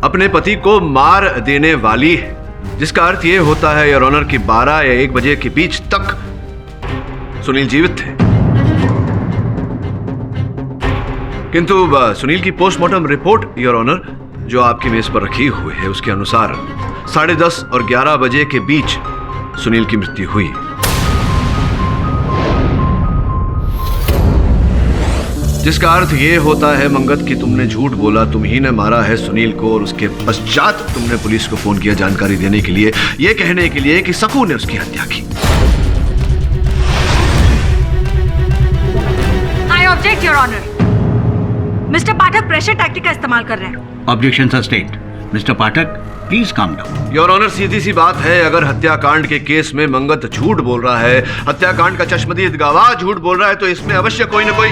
I: अपने पति को मार देने वाली है, जिसका अर्थ ये होता है योर ऑनर कि 12 या 1 बजे के बीच तक सुनील जीवित थे। किंतु सुनील की पोस्टमार्टम रिपोर्ट योर ऑनर, जो आपकी मेज पर रखी हुई है, उसके अनुसार 10:30 और 11 बजे के बीच सुनील की मृत्यु हुई। जिसका अर्थ यह होता है मंगत कि तुमने झूठ बोला, तुम ही ने मारा है सुनील को, और उसके पश्चात तुमने पुलिस को फोन किया जानकारी देने के लिए, यह कहने के लिए कि सकू ने उसकी हत्या की।
B: I object your honour. Mister Pathak pressure tactic का इस्तेमाल कर रहे हैं।
J: Objection sustained. Mister Pathak, please calm down.
I: Your honour, सीधी सी बात है, अगर हत्याकांड के केस में मंगत झूठ बोल रहा है, हत्याकांड का चश्मदीद गवाह झूठ बोल रहा है, तो इसमें अवश्य कोई ना कोई।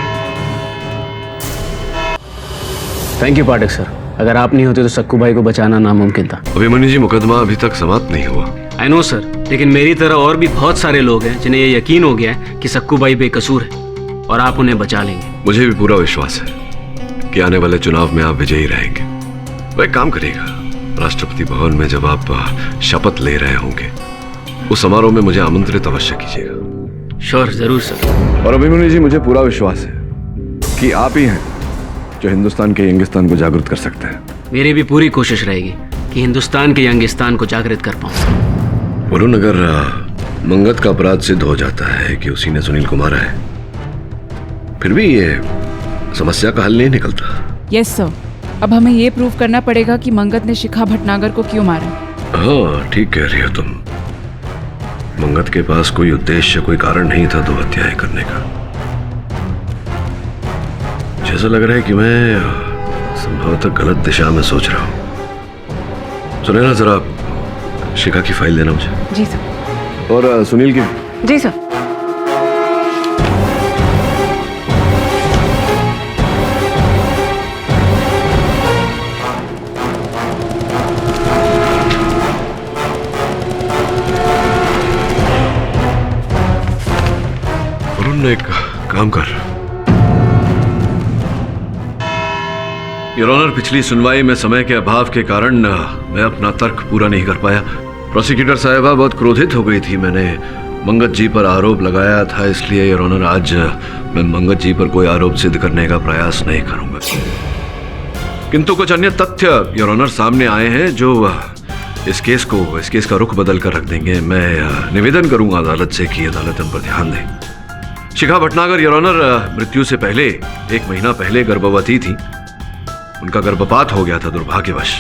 H: थैंक यू पाठक सर, अगर आप नहीं होते तो सक्कू भाई को बचाना नामुमकिन था।
I: अभिमन्यु जी, मुकदमा अभी तक समाप्त नहीं हुआ।
H: आई नो सर, लेकिन मेरी तरह और भी बहुत सारे लोग हैं जिन्हें ये यकीन हो गया है कि सक्कू भाई बेकसूर है और आप उन्हें बचा लेंगे।
I: मुझे भी पूरा विश्वास है कि आने वाले चुनाव में आप विजयी रहेंगे। वह एक काम करिएगा, राष्ट्रपति भवन में जब आप शपथ ले रहे होंगे, उस समारोह में मुझे आमंत्रित अवश्य कीजिएगा।
H: श्योर, जरूर सर।
I: और अभिमन्यु जी, मुझे पूरा विश्वास है कि आप ही हैं जो हिंदुस्तान के यंगिस्तान को जागृत कर सकते हैं।
H: मेरी भी पूरी कोशिश रहेगी कि हिंदुस्तान के यंगिस्तान को जागृत कर पाऊं।
I: वरुण, अगर मंगत का अपराध सिद्ध हो जाता है कि उसी ने सुनील को मारा है, फिर भी ये समस्या का हल नहीं निकलता।
K: यस सर, अब हमें ये प्रूव करना पड़ेगा कि मंगत ने शिखा भटनागर को क्यों मारा।
I: हाँ, ठीक कह रही हो तुम। मंगत के पास कोई उद्देश्य, कोई कारण नहीं था दो हत्याएं करने का। जैसा लग रहा है कि मैं संभवतः गलत दिशा में सोच रहा हूं। सुने ना, जरा शिखा की फाइल देना मुझे।
K: जी सर।
I: और सुनील की।
K: जी सर।
I: वरुण, एक काम कर। योर ऑनर, पिछली सुनवाई में समय के अभाव के कारण मैं अपना तर्क पूरा नहीं कर पाया। प्रोसिक्यूटर साहिबा बहुत क्रोधित हो गई थी। मैंने मंगत जी पर आरोप लगाया था, इसलिए योर ऑनर आज मैं मंगत जी पर कोई आरोप सिद्ध करने का प्रयास नहीं करूंगा। किंतु कुछ अन्य तथ्य योर ऑनर सामने आए हैं जो इस केस का रुख बदल कर रख देंगे। मैं निवेदन करूंगा अदालत से कि अदालत इन पर ध्यान दे। शिखा भटनागर योर ऑनर मृत्यु से पहले 1 महीना पहले गर्भवती थी। उनका गर्भपात हो गया था दुर्भाग्यवश,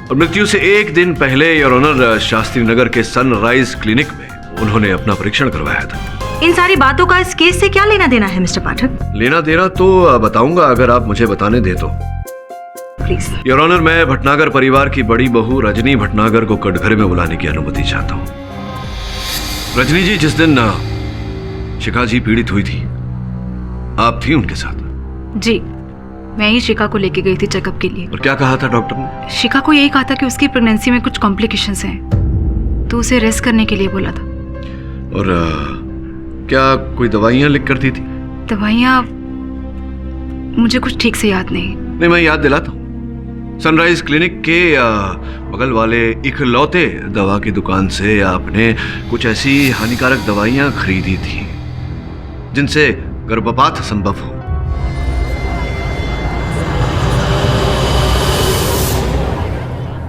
I: और मृत्यु से 1 दिन पहले योर ऑनर शास्त्री नगर के सनराइज क्लिनिक में उन्होंने अपना परीक्षण करवाया था।
B: इन सारी बातों का इस केस से क्या लेना देना है मिस्टर पाठक?
I: लेना देना तो बताऊंगा अगर आप मुझे बताने दे तो।
B: प्लीज।
I: योर ऑनर, मैं भटनागर परिवार की बड़ी बहू रजनी भटनागर को कटघरे में बुलाने की अनुमति चाहता हूँ। रजनी जी, जिस दिन शिखा जी पीड़ित हुई थी, आप थी उनके साथ?
K: जी, मैं ही शिखा को लेके गई थी चेकअप के लिए।
I: और क्या कहा था डॉक्टर ने?
K: शिखा को यही कहा था कि उसकी प्रेगनेंसी में कुछ कॉम्प्लिकेशंस हैं, तो उसे रेस्ट करने के लिए बोला था।
I: और क्या कोई दवाइयां लिख कर दी थी?
K: दवाइयां मुझे कुछ ठीक से याद नहीं।
I: नहीं, मैं याद दिलाता हूँ। सनराइज क्लिनिक के बगल वाले इकलौते दवा की दुकान से आपने कुछ ऐसी हानिकारक दवाइयां खरीदी थी जिनसे गर्भपात संभव हो।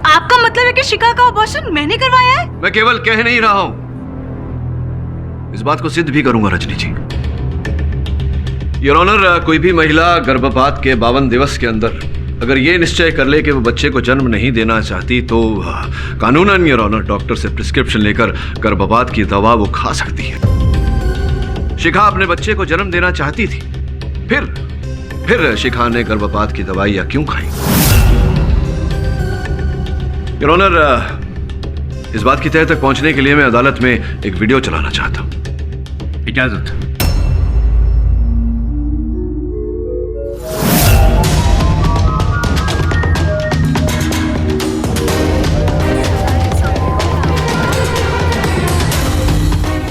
B: आपका मतलब है कि शिखा का अबॉर्शन मैंने करवाया है?
I: मैं केवल कह नहीं रहा हूं, इस बात को सिद्ध भी करूंगा रजनी जी। योर ऑनर, कोई भी महिला गर्भपात के 52 दिवस के अंदर अगर ये निश्चय कर ले कि वो बच्चे को जन्म नहीं देना चाहती तो कानूनन योर ऑनर डॉक्टर से प्रिस्क्रिप्शन लेकर गर्भपात की दवा वो खा सकती है। शिखा अपने बच्चे को जन्म देना चाहती थी, फिर शिखा ने गर्भपात की दवाइयां क्यों खाई? योर ऑनर, इस बात की तह तक पहुंचने के लिए मैं अदालत में एक वीडियो चलाना चाहता हूं।
J: इजाजत।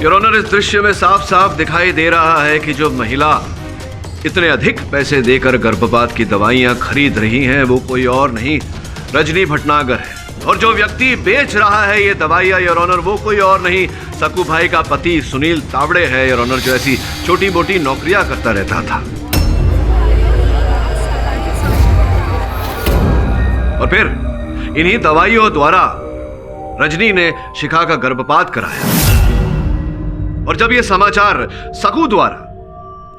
I: योर ऑनर, इस दृश्य में साफ साफ दिखाई दे रहा है कि जो महिला इतने अधिक पैसे देकर गर्भपात की दवाइयां खरीद रही हैं वो कोई और नहीं, रजनी भटनागर है। और जो व्यक्ति बेच रहा है ये दवाइयां योर ऑनर वो कोई और नहीं, सकू भाई का पति सुनील तावड़े है योर ऑनर, जो ऐसी छोटी मोटी नौकरियां करता रहता था। और फिर इन्हीं दवाइयों द्वारा रजनी ने शिखा का गर्भपात कराया। और जब यह समाचार सकू द्वारा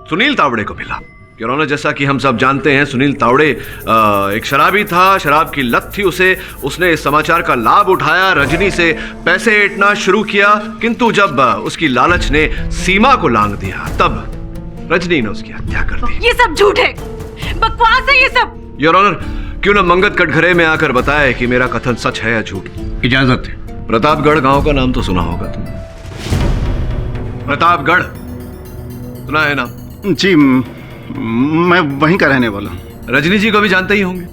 I: सुनील तावड़े को मिला, योर ऑनर, जैसा कि हम सब जानते हैं सुनील तावड़े एक शराबी था, शराब की लत थी उसे। उसने इस समाचार का लाभ उठाया, रजनी से पैसे ऐंठना शुरू किया, किंतु जब उसकी लालच ने सीमा को लांघ दिया तब रजनी ने उसकी हत्या कर दी।
B: ये सब झूठ है, बकवास है ये सब।
I: योर ऑनर, क्यों न मंगत कटघरे में आकर बताए कि मेरा कथन सच है या झूठ?
J: इजाजत है।
I: प्रतापगढ़ गांव का नाम तो सुना होगा तुमने? प्रतापगढ़ सुना है ना?
P: जी, मैं वहीं का रहने वाला हूँ।
I: रजनी जी को भी जानते ही होंगे?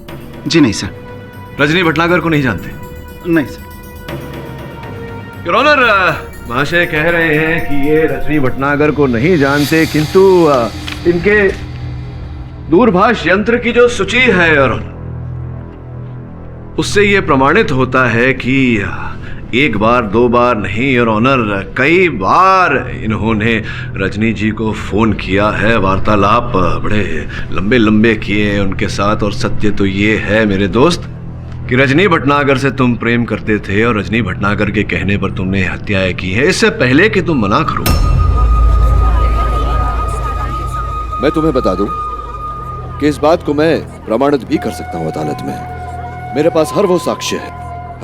P: जी नहीं सर।
I: रजनी भटनागर को नहीं जानते?
P: नहीं सर।
I: योर ऑनर, महाशय कह रहे हैं कि ये रजनी भटनागर को नहीं जानते, किंतु इनके दूरभाष यंत्र की जो सूची है योर ऑनर, उससे ये प्रमाणित होता है कि 1 बार 2 बार नहीं योर ऑनर, कई बार इन्होंने रजनी जी को फोन किया है, वार्तालाप बड़े लंबे लंबे किए उनके साथ। और सत्य तो ये है मेरे दोस्त कि रजनी भटनागर से तुम प्रेम करते थे और रजनी भटनागर के कहने पर तुमने हत्याएं की है, इससे पहले कि तुम मना करो।
N: मैं तुम्हें बता दूं कि इस बात को मैं प्रमाणित भी कर सकता हूं अदालत में। मेरे पास हर वो साक्ष्य है,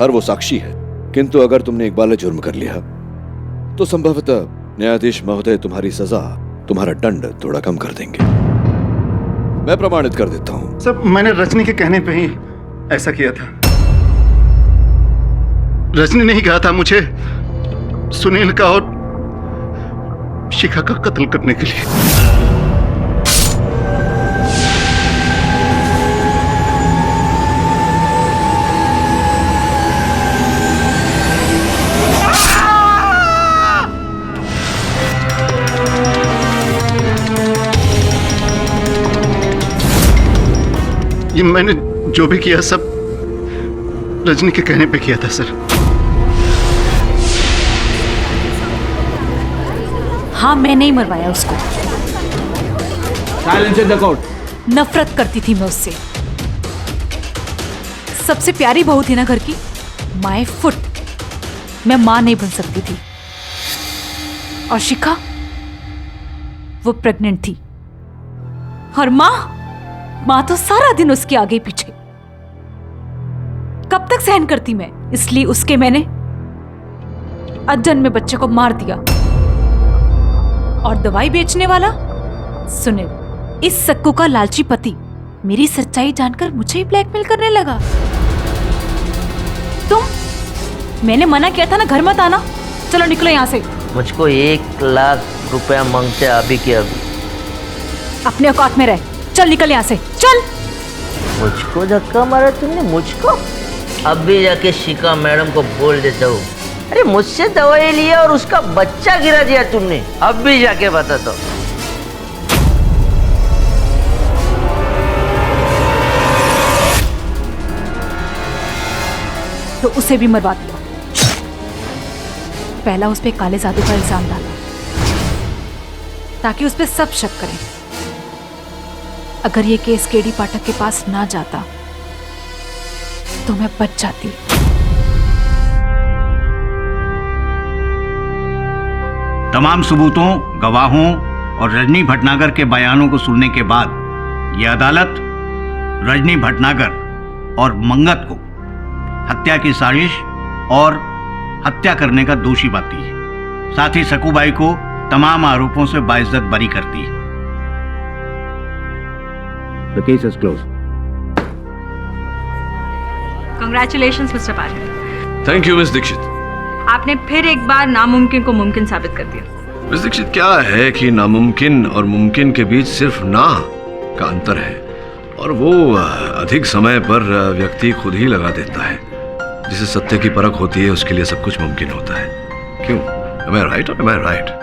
N: हर वो साक्षी है किंतु अगर तुमने इकबाल जुर्म कर लिया तो संभवतः न्यायाधीश महोदय तुम्हारी सजा, तुम्हारा दंड थोड़ा कम कर देंगे। मैं प्रमाणित कर देता हूं।
P: सब मैंने रजनी के कहने पे ही ऐसा किया था। रजनी ने ही कहा था मुझे सुनील का और शिखा का कत्ल करने के लिए। ये मैंने जो भी किया सब रजनी के कहने पे किया था सर।
Q: हाँ, मैं नहीं मरवाया उसको।
J: Silence in the court.
Q: नफरत करती थी मैं उससे। सबसे प्यारी बहू थी ना घर की, माय फुट। मैं मां नहीं बन सकती थी। और शिखा, वो प्रेग्नेंट थी। और मां तो सारा दिन उसके आगे पीछे। कब तक सहन करती मैं? इसलिए उसके मैंने अजन्मे बच्चे को मार दिया। और दवाई बेचने वाला सुनील, इस सक्कू का लालची पति, मेरी सच्चाई जानकर मुझे ही ब्लैकमेल करने लगा। मैंने मना किया था ना, घर मत आना। चलो निकलो यहाँ से।
R: मुझको 1 लाख रुपया मांगते अभी के अभी।
Q: अपने औकात में रह। चल निकल यहाँ से, चल।
R: मुझको धक्का मारा तुमने? मुझको? अभी जाके शिखा मैडम को बोल देता हूँ। अरे मुझसे दवाई लिया और उसका बच्चा गिरा दिया तुमने। अभी जाके बताता हूँ।
Q: तो उसे भी मरवा दिया। पहला उस पे काले जादू का इल्जाम डाला ताकि उस पे सब शक करें। अगर ये केस केडी पाठक के पास ना जाता तो मैं बच जाती।
J: तमाम सबूतों, गवाहों और रजनी भटनागर के बयानों को सुनने के बाद यह अदालत रजनी भटनागर और मंगत को हत्या की साजिश और हत्या करने का दोषी पाती है। साथ ही सकूबाई को तमाम आरोपों से बाइज्जत बरी करती है। The case is closed.
B: Congratulations, Mr. Pathak.
I: Thank you miss Dixit.
B: आपने फिर एक बार नामुमकिन को मुमकिन साबित कर दिया।
I: मिस दीक्षित, क्या है कि नामुमकिन और मुमकिन के बीच सिर्फ ना का अंतर है, और वो अधिक समय पर व्यक्ति खुद ही लगा देता है। जिसे सत्य की परख होती है उसके लिए सब कुछ मुमकिन होता है। क्यों? Am I right or am I right?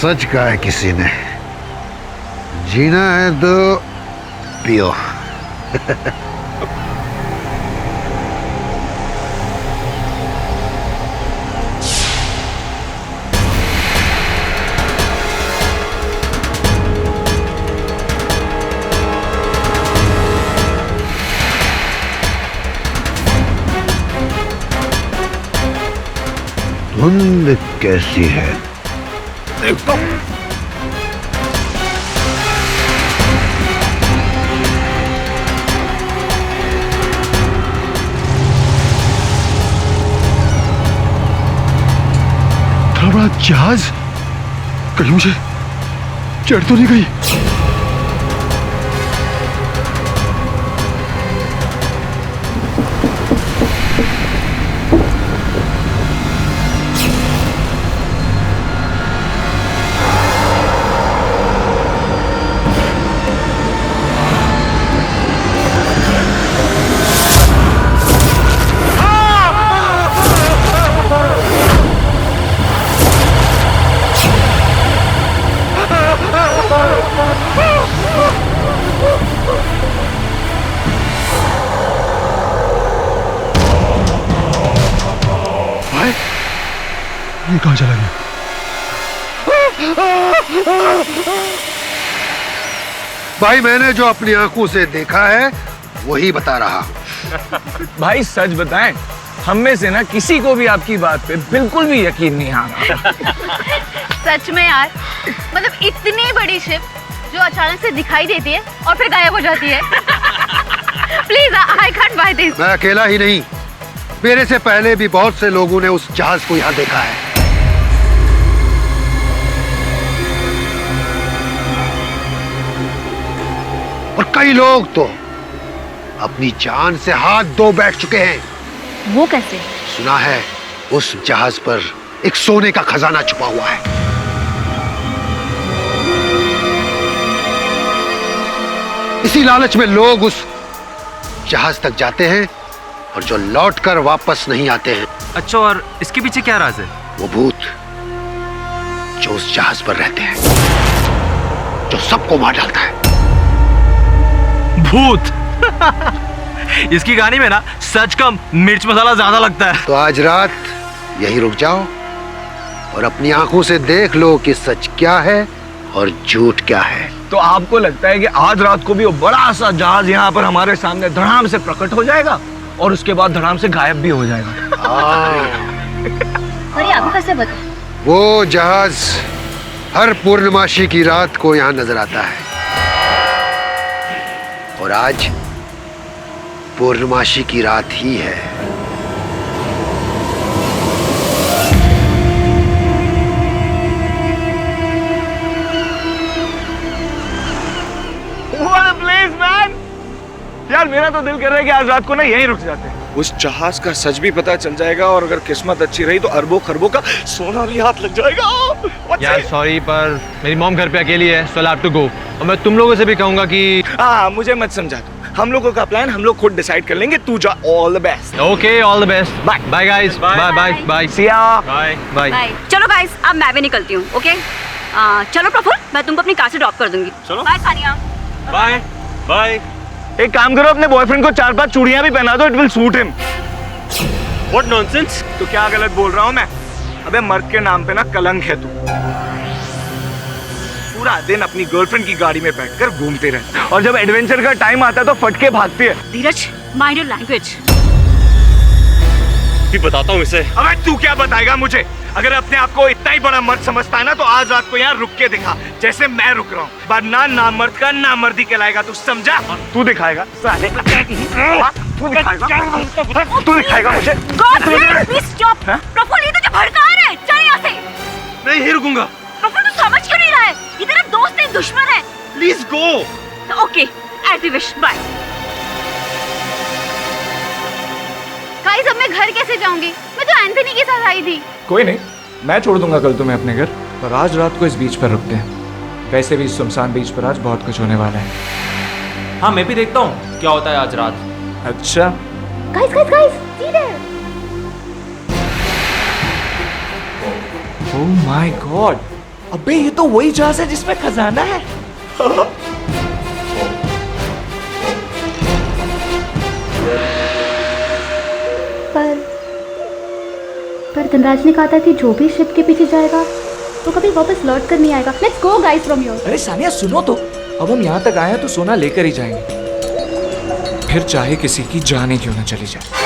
S: सच कहा है किसी ने, जीना है तो पियो। धुंध कैसी है देखो।
M: बड़ा जहाज, कहीं मुझे चढ़ तो नहीं गई? ये कहां चला गया?
S: भाई मैंने जो अपनी आंखों से देखा है वही बता रहा हूं।
T: भाई सच बताएं, हम में से ना किसी को भी आपकी बात पे बिल्कुल भी यकीन नहीं आ रहा।
U: सच में यार, मतलब इतनी बड़ी शिप जो अचानक से दिखाई देती है और फिर गायब हो जाती है। Please I can't by this.
S: मैं अकेला ही नहीं, मेरे से पहले भी बहुत से लोगों ने उस जहाज को यहाँ देखा है। और कई लोग तो अपनी जान से हाथ धो बैठ चुके हैं।
U: वो कैसे?
S: सुना है उस जहाज पर एक सोने का खजाना छुपा हुआ है। इसी लालच में लोग उस जहाज तक जाते हैं और जो लौटकर वापस नहीं आते हैं।
H: अच्छा, और इसके पीछे क्या राज है?
S: वो भूत जो उस जहाज पर रहते हैं, जो सबको मार डालता है।
H: भूत? इसकी कहानी में ना सच का मिर्च मसाला ज्यादा लगता है।
S: तो आज रात यहीं रुक जाओ और अपनी आंखों से देख लो कि सच क्या है और झूठ क्या है।
T: तो आपको लगता है कि आज रात को भी वो बड़ा सा जहाज यहाँ पर हमारे सामने धड़ाम से प्रकट हो जाएगा और उसके बाद धड़ाम से गायब भी हो जाएगा?
U: अरे आपको कैसे पता?
S: वो जहाज हर पूर्णमासी की रात को यहाँ नजर आता है और आज पूर्णमासी की रात ही है।
T: यार मेरा तो दिल कर रहा है कि आज रात को ना यहीं रुक जाते हैं।
V: उस जहाज का सच भी पता चल जाएगा और अगर किस्मत अच्छी रही तो अरबों खरबों का सोना भी हाथ लग जाएगा।
H: यार सॉरी, पर मेरी मॉम घर पे अकेली है, सो आई हैव टू गो। और मैं तुम लोगों से भी कहूंगा कि
V: हाँ, मुझे मत समझा दो, हम लोगों का प्लान हम लोग खुद डिसाइड कर लेंगे। तू जा, all the best.
H: Okay, all the best. Bye bye guys, bye bye bye, see ya, bye bye.
B: चलो गाइस, अब मैं भी निकलती हूँ। ओके चलो प्रफुल्ल, मैं तुमको अपनी कार से ड्रॉप कर दूंगी।
H: चलो
B: बाय सानिया।
H: Bye bye.
T: एक काम करो, अपने बॉयफ्रेंड को 4-5 चूड़ियां भी पहना दो, it will suit him.
V: What nonsense?
T: तो क्या गलत बोल रहा हूँ मैं? अबे मर्द के नाम पे ना कलंक है तू। पूरा दिन अपनी गर्लफ्रेंड की गाड़ी में बैठकर घूमते रहते और जब एडवेंचर का टाइम आता है तो फटके भागती है।
B: धीरज, माइंड योर लैंग्वेज।
V: बताता हूँ इसे।
T: अबे तू क्या बताएगा मुझे? अगर अपने आप को इतना ही बड़ा मर्द समझता है ना तो आज रात को यहाँ रुक के दिखा, जैसे मैं रुक रहा हूँ। वरना नामर्द का नामर्दी कहलाएगा, तू समझा? तू दिखाएगा साले। तू दिखाएगा मुझे।
B: Please stop. प्रफुल्ल, ये तुझे भड़का रहा है, चल यहाँ से।
V: मैं यहीं रुकूंगा।
B: प्रफुल्ल, तू समझ क्यों नहीं रहा है? ये तेरा दोस्त नहीं, दुश्मन है।
V: Please go.
B: Okay, as you wish, bye.
U: Guys, अब मैं घर कैसे जाऊंगी? मैं तो एंथनी के साथ आई थी।
W: कोई नहीं, मैं छोड़ दूंगा कल तुम्हें अपने घर, पर आज रात को इस बीच पर रुकते हैं। वैसे भी इस सुनसान बीच पर आज बहुत कुछ होने वाला है।
H: हाँ, मैं भी देखता हूँ क्या होता है आज रात।
W: अच्छा
U: guys guys guys, see there.
W: Oh my god, अबे ये तो वही जहाज है जिसमें खजाना है।
U: पर धनराज ने कहा था कि जो भी शिप के पीछे जाएगा तो कभी वापस लौट कर नहीं आएगा। Let's go guys from here.
W: अरे सानिया सुनो तो, अब हम यहाँ तक आए हैं तो सोना लेकर ही जाएंगे, फिर चाहे किसी की जान ही क्यों ना चली जाए।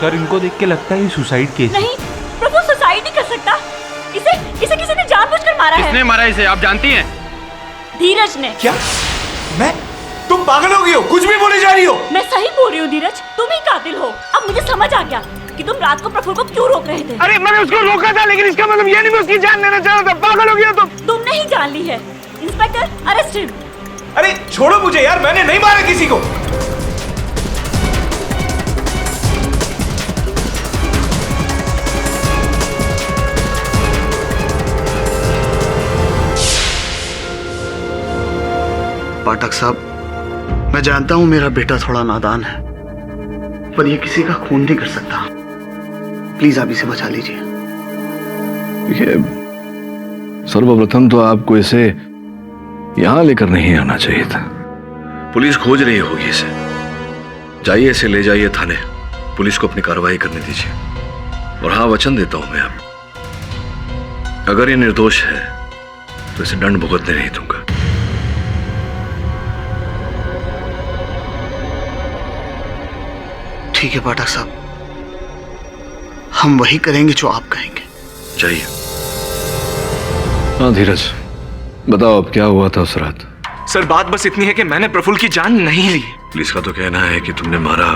H: सर, इनको देख के लगता है ये सुसाइड केस।
B: नहीं प्रभु, सुसाइड नहीं कर सकता। इसे किसी ने जानबूझकर मारा है।
H: किसने मारा इसे, आप जानती हैं?
B: धीरज ने।
W: क्या? मैं? तुम पागल हो गई हो, कुछ भी बोली जा रही हो।
B: मैं सही बोल रही हूँ धीरज, तुम ही कातिल हो। अब मुझे समझ आ गया कि तुम रात को प्रफुल्ल को क्यों रोक रहे थे।
T: अरे मैंने उसको रोका था, लेकिन इसका मतलब ये नहीं मैं उसकी जान लेना चाह रहा था। पागल हो गया
B: तुमने ही जान ली है। Inspector, arrest him.
W: अरे छोड़ो मुझे यार, मैंने नहीं मारा किसी को।
P: पाठक साहब, मैं जानता हूं मेरा बेटा थोड़ा नादान है, पर ये किसी का खून नहीं कर सकता। प्लीज आप इसे बचा लीजिए।
I: देखिए, सर्वप्रथम तो आपको इसे यहां लेकर नहीं आना चाहिए था। पुलिस खोज रही होगी इसे। जाइए, इसे ले जाइए थाने। पुलिस को अपनी कार्रवाई करने दीजिए। और हाँ, वचन देता हूं मैं आप, अगर ये निर्दोष है तो इसे दंड भुगतने नहीं दूंगा।
P: ठीक है पाठक साहब, हम वही करेंगे जो आप कहेंगे।
I: चाहिए। हाँ धीरज, बताओ अब क्या हुआ था उस रात?
V: सर, बात बस इतनी है कि मैंने प्रफुल्ल की जान नहीं ली।
I: पुलिस का तो कहना है कि तुमने मारा।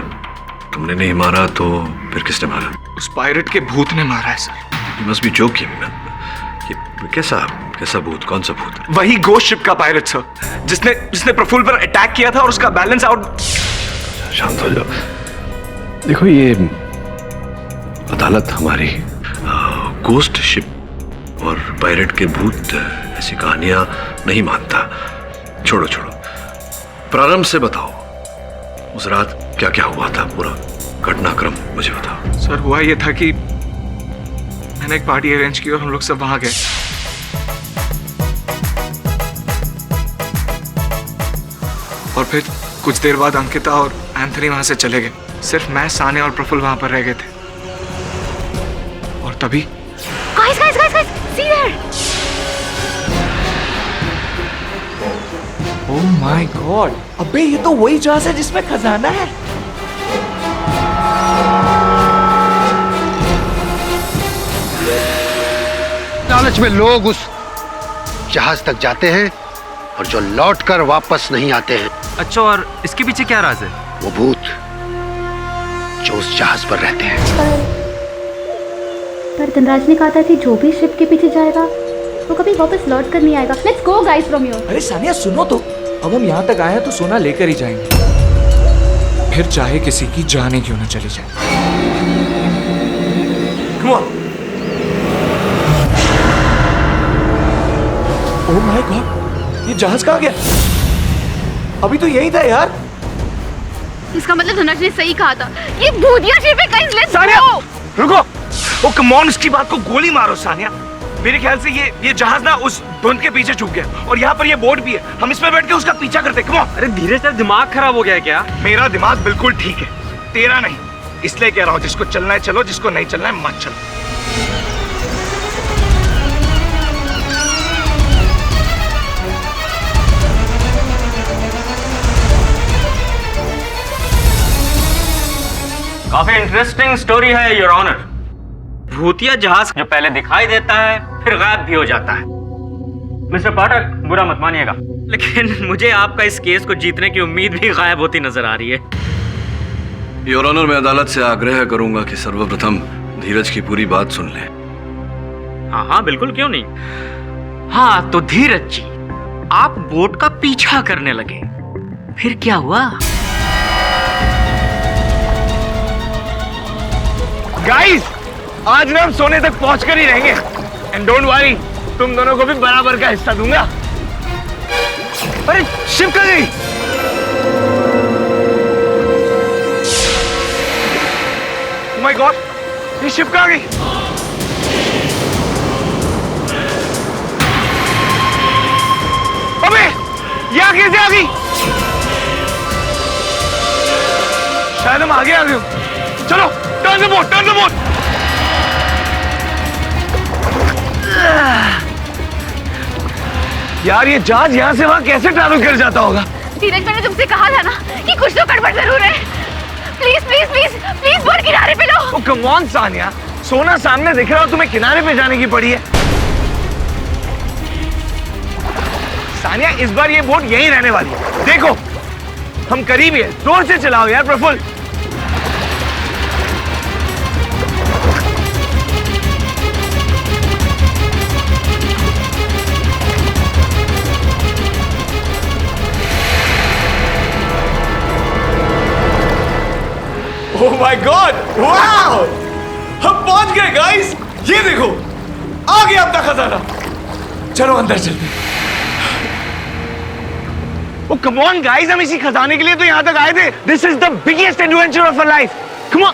I: तुमने नहीं मारा तो फिर किसने मारा?
V: उस पायरेट के भूत ने मारा है sir.
I: You must be joking। ये कैसा भूत? कौन सा भूत?
V: वही घोस्ट शिप का पायरेट सर, जिसने प्रफुल्ल पर अटैक किया था और उसका बैलेंस आउट।
I: शांत हो जाओ। देखो, ये अदालत हमारी घोस्ट शिप और पायरेट के भूत ऐसी कहानियां नहीं मानता। छोड़ो, प्रारंभ से बताओ, उस रात क्या क्या हुआ था? पूरा घटनाक्रम मुझे बताओ।
V: सर, हुआ ये था कि मैंने एक पार्टी अरेंज की और हम लोग सब वहां गए। और फिर कुछ देर बाद अंकिता और एंथनी वहां से चले गए। सिर्फ मैं, सानिया और प्रफुल्ल वहां पर रह गए थे। और तभी
U: Guys, see there!
V: Oh my god, अबे ये तो वही जहाज है जिसमें खजाना है।
S: लालच में लोग उस जहाज तक जाते हैं और जो लौटकर वापस नहीं आते हैं।
H: अच्छा, और इसके पीछे क्या राज है?
S: वो भूत जो उस जहाज पर रहते हैं।
F: पर धनराज ने कहा था कि जो भी शिप के पीछे जाएगा वो कभी वापस लौट कर नहीं आएगा। Let's go guys from here.
V: अरे सानिया, सुनो तो, अब हम यहाँ तक आए हैं तो सोना लेकर ही जाएंगे, फिर चाहे किसी की जान ही क्यों ना चली जाए। Come on. Oh my God, ये जहाज कहाँ गया? अभी तो यही था यार।
U: इसका मतलब धनराज ने सही कहा था, ये भूतिया शिप है। Guys let's
V: go. रुको, ओ कम ऑन, उसकी बात को गोली मारो सानिया। मेरे ख्याल से ये जहाज ना उस धुंध के पीछे छुप गया और यहाँ पर ये बोट भी है। हम इसमें बैठ के उसका पीछा करते। Come on.
H: अरे धीरे से, दिमाग खराब हो गया क्या?
V: मेरा दिमाग बिल्कुल ठीक है, तेरा नहीं। इसलिए कह रहा हूँ, जिसको चलना है चलो, जिसको नहीं चलना है मत चलो।
H: काफी इंटरेस्टिंग स्टोरी है योर ऑनर। भूतिया जहाज जो पहले दिखाई देता है फिर गायब भी हो जाता है। मिस्टर पाठक, बुरा मत मानिएगा, लेकिन मुझे आपका इस केस को जीतने की उम्मीद भी गायब होती नजर आ रही है।
I: योर ऑनर, मैं अदालत से आग्रह करूंगा कि सर्वप्रथम धीरज की पूरी बात सुन ले।
H: हाँ, बिल्कुल, क्यों नहीं। हाँ तो धीरज जी, आप बोट का पीछा करने लगे, फिर क्या हुआ?
V: गाइस, आज ना हम सोने तक पहुंचकर ही रहेंगे। एंड डोंट वरी, तुम दोनों को भी बराबर का हिस्सा दूंगा। अरे शिप कहाँ गई? ओह माय गॉड, ये शिप कहाँ गई? अबे यहाँ कैसे आ गई? शायद हम आगे आ गए। चलो, turn the boat, turn the boat. यार, ये जहाज यहाँ से वहाँ कैसे ट्रैवल कर जाता होगा?
U: धीरज, मैंने तुमसे कहा था ना कि कुछ तो गड़बड़ जरूर है। Please please please please boat किनारे पे लो।
V: ओ कम ऑन सानिया, सोना सामने दिख रहा हो, तुम्हें किनारे पे जाने की पड़ी है। सानिया, इस बार ये बोट यहीं रहने वाली है। देखो, हम करीब ही है। जोर से चलाओ यार Prafull.
T: Oh my god, wow, हम पहुंच गए गाइस। ये देखो, आ गया अपना खजाना। चलो अंदर चलते।
V: ओ कम ऑन गाइस, हम इसी खजाने के लिए तो यहाँ तक आए थे। This is the biggest adventure of our life. Come on.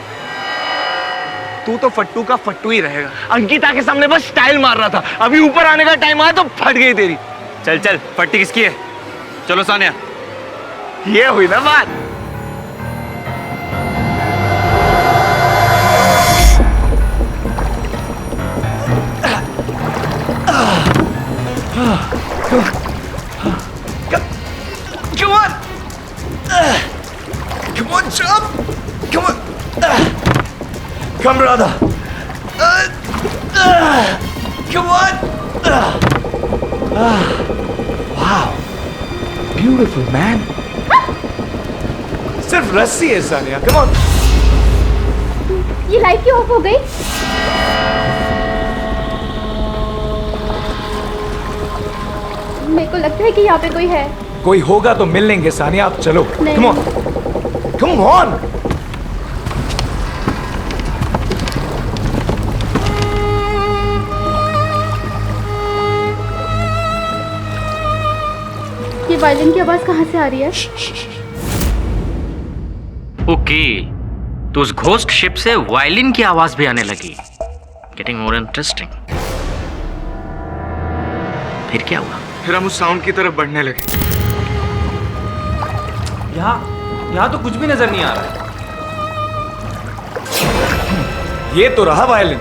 T: तू तो फट्टू का फट्टू ही रहेगा। अंकिता के सामने बस स्टाइल मार रहा था, अभी ऊपर आने का टाइम आया तो फट गई तेरी।
V: चल चल, पट्टी किसकी है? चलो सानिया।
T: ये हुई ना बात। Come on! Come on, jump! Come on! Come, brother! Come on! Wow! Beautiful, man! सिर्फ रस्सी है सानिया, come on!
F: ये लाइट क्यों ऑफ हो गई? मेरे को लगता है कि यहाँ पे कोई है।
T: कोई होगा तो मिल लेंगे सानिया, आप चलो। Come on! Come on!
F: ये वायलिन की आवाज कहाँ से आ रही है?
G: ओके, तो उस घोस्ट शिप से वायलिन की आवाज भी आने लगी। Getting more interesting. फिर क्या हुआ?
W: फिर हम उस साउंड की तरफ बढ़ने लगे। यहाँ तो कुछ भी नजर नहीं आ रहा है।
T: ये तो रहा वायलिन।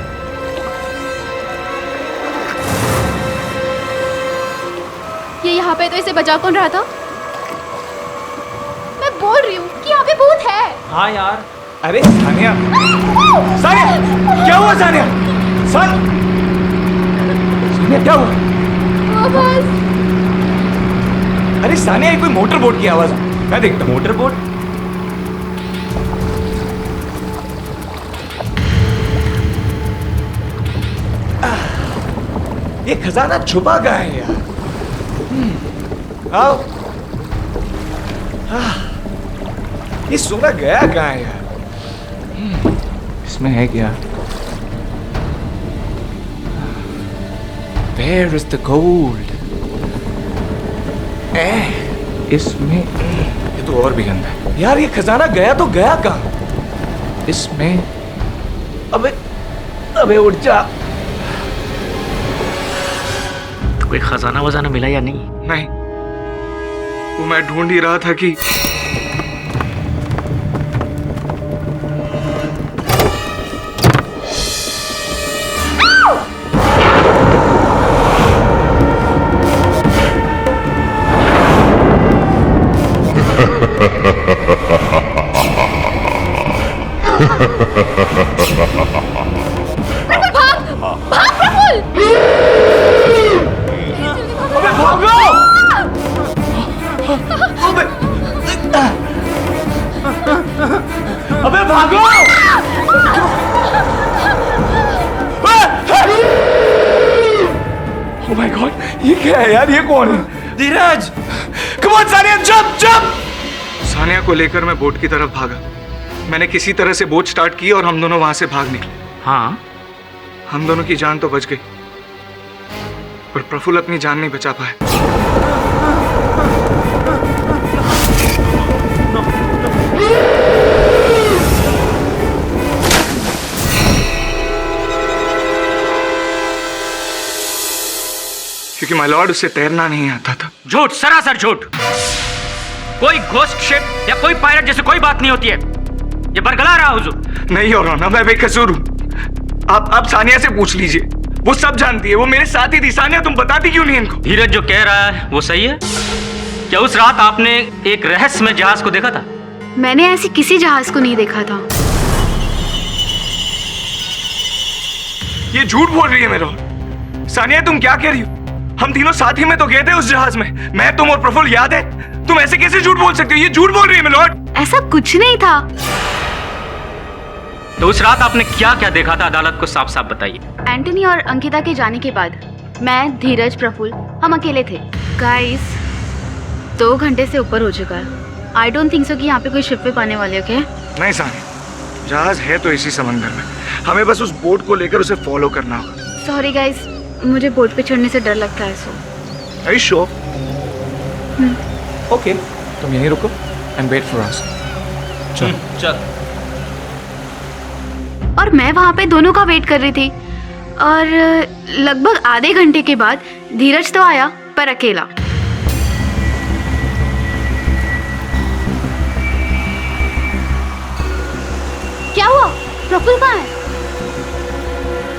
F: ये यहाँ पे तो इसे बचा कौन रहा था? मैं बोल रही हूँ कि यहाँ पे भूत है।
T: हाँ यार। अरे सानिया, सानिया, क्या हुआ सानिया? सानिया क्या हुआ?
F: आवाज।
T: अरे सानिया, ये कोई मोटर बोट की आवाज है। मैं देखता हूँ। Motor boat? ये खजाना छुपा कहाँ है यार? आओ। ये सोना गया कहाँ है यार? इसमें है क्या? Where is the gold? इसमें ये तो और भी गंदा है यार। ये खजाना गया तो गया कहाँ? इसमें अबे उठ जा।
G: तो कोई खजाना वजाना मिला या नहीं?
W: नहीं, वो मैं ढूंढ ही रहा था कि
T: अबे भागो! Oh my God, ये क्या है यार? ये कौन है? धीरज! Come on, Sania, jump, jump! Sania को लेकर मैं बोट की तरफ भागा। मैंने किसी तरह से बोट स्टार्ट की और हम दोनों वहां से भाग निकले।
G: हाँ,
W: हम दोनों की जान तो बच गई, पर प्रफुल्ल अपनी जान नहीं बचा पाए। क्योंकि माय लॉर्ड, उसे तैरना नहीं आता था।
G: झूठ, सरासर झूठ। कोई घोस्ट शिप या कोई पायलट जैसे कोई बात नहीं होती है। ये बरगला रहा हुजूर।
W: नहीं हो रहा, मैं बेकसूर हूँ। आप सानिया से पूछ लीजिए, वो सब जानती है। वो मेरे साथ ही थी। सानिया, तुम बताती क्यों नहीं इनको?
G: धीरज जो कह रहा है वो सही है। क्या उस रात आपने एक रहस्यमय जहाज को देखा था?
U: मैंने ऐसी किसी जहाज को नहीं देखा था।
W: ये झूठ बोल रही है मेरे लॉर्ड। सानिया, तुम क्या कह रही हो? हम तीनों साथ ही में तो गए थे उस जहाज में, मैं, तुम और प्रफुल्ल, याद है? तुम ऐसे कैसे झूठ बोल सकते हो? ये झूठ बोल रही है मेरे लॉर्ड।
U: ऐसा कुछ नहीं था।
G: तो उस रात आपने क्या क्या देखा था? अदालत को साफ साफ बताइए।
U: एंटनी और अंकिता के जाने के बाद मैं, धीरज, प्रफुल्ल हम अकेले थे। गाइस, 2 घंटे से ऊपर हो चुका है। आई डोंट थिंक सो कि यहाँ पे कोई शिप आने वाले। ओके?
W: नहीं सानिया, जहाज है तो इसी समंदर में। हमें बस उस बोट को लेकर उसे फॉलो करना होगा।
U: सॉरी गाइस, मुझे बोट पे चढ़ने से डर लगता है। सो
W: Are you sure?
T: ओके, तुम यहीं रुको एंड वेट फॉर अस। चल।
U: और मैं वहाँ पे दोनों का वेट कर रही थी। और लगभग आधे घंटे के बाद धीरज तो आया, पर अकेला। क्या हुआ? प्रफुल्ल कहाँ है?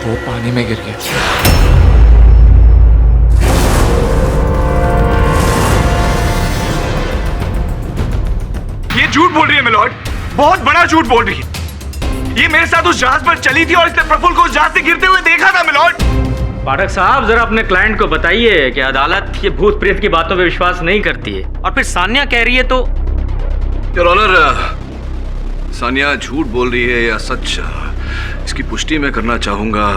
V: वो पानी में गिर गया। ये झूठ बोल रही है मिलॉर्ड, बहुत बड़ा झूठ बोल रही है। ये मेरे साथ उस जहाज पर चली थी और इसने प्रफुल्ल को उस जहाज से गिरते हुए देखा था मिलॉर्ड।
G: पाठक साहब, जरा अपने क्लाइंट को बताइए कि अदालत ये भूत प्रेत की बातों पे विश्वास नहीं करती है, और फिर सान्या कह रही है तो।
I: योर ऑनर, सानिया झूठ बोल रही है या सच, इसकी पुष्टि मैं करना चाहूंगा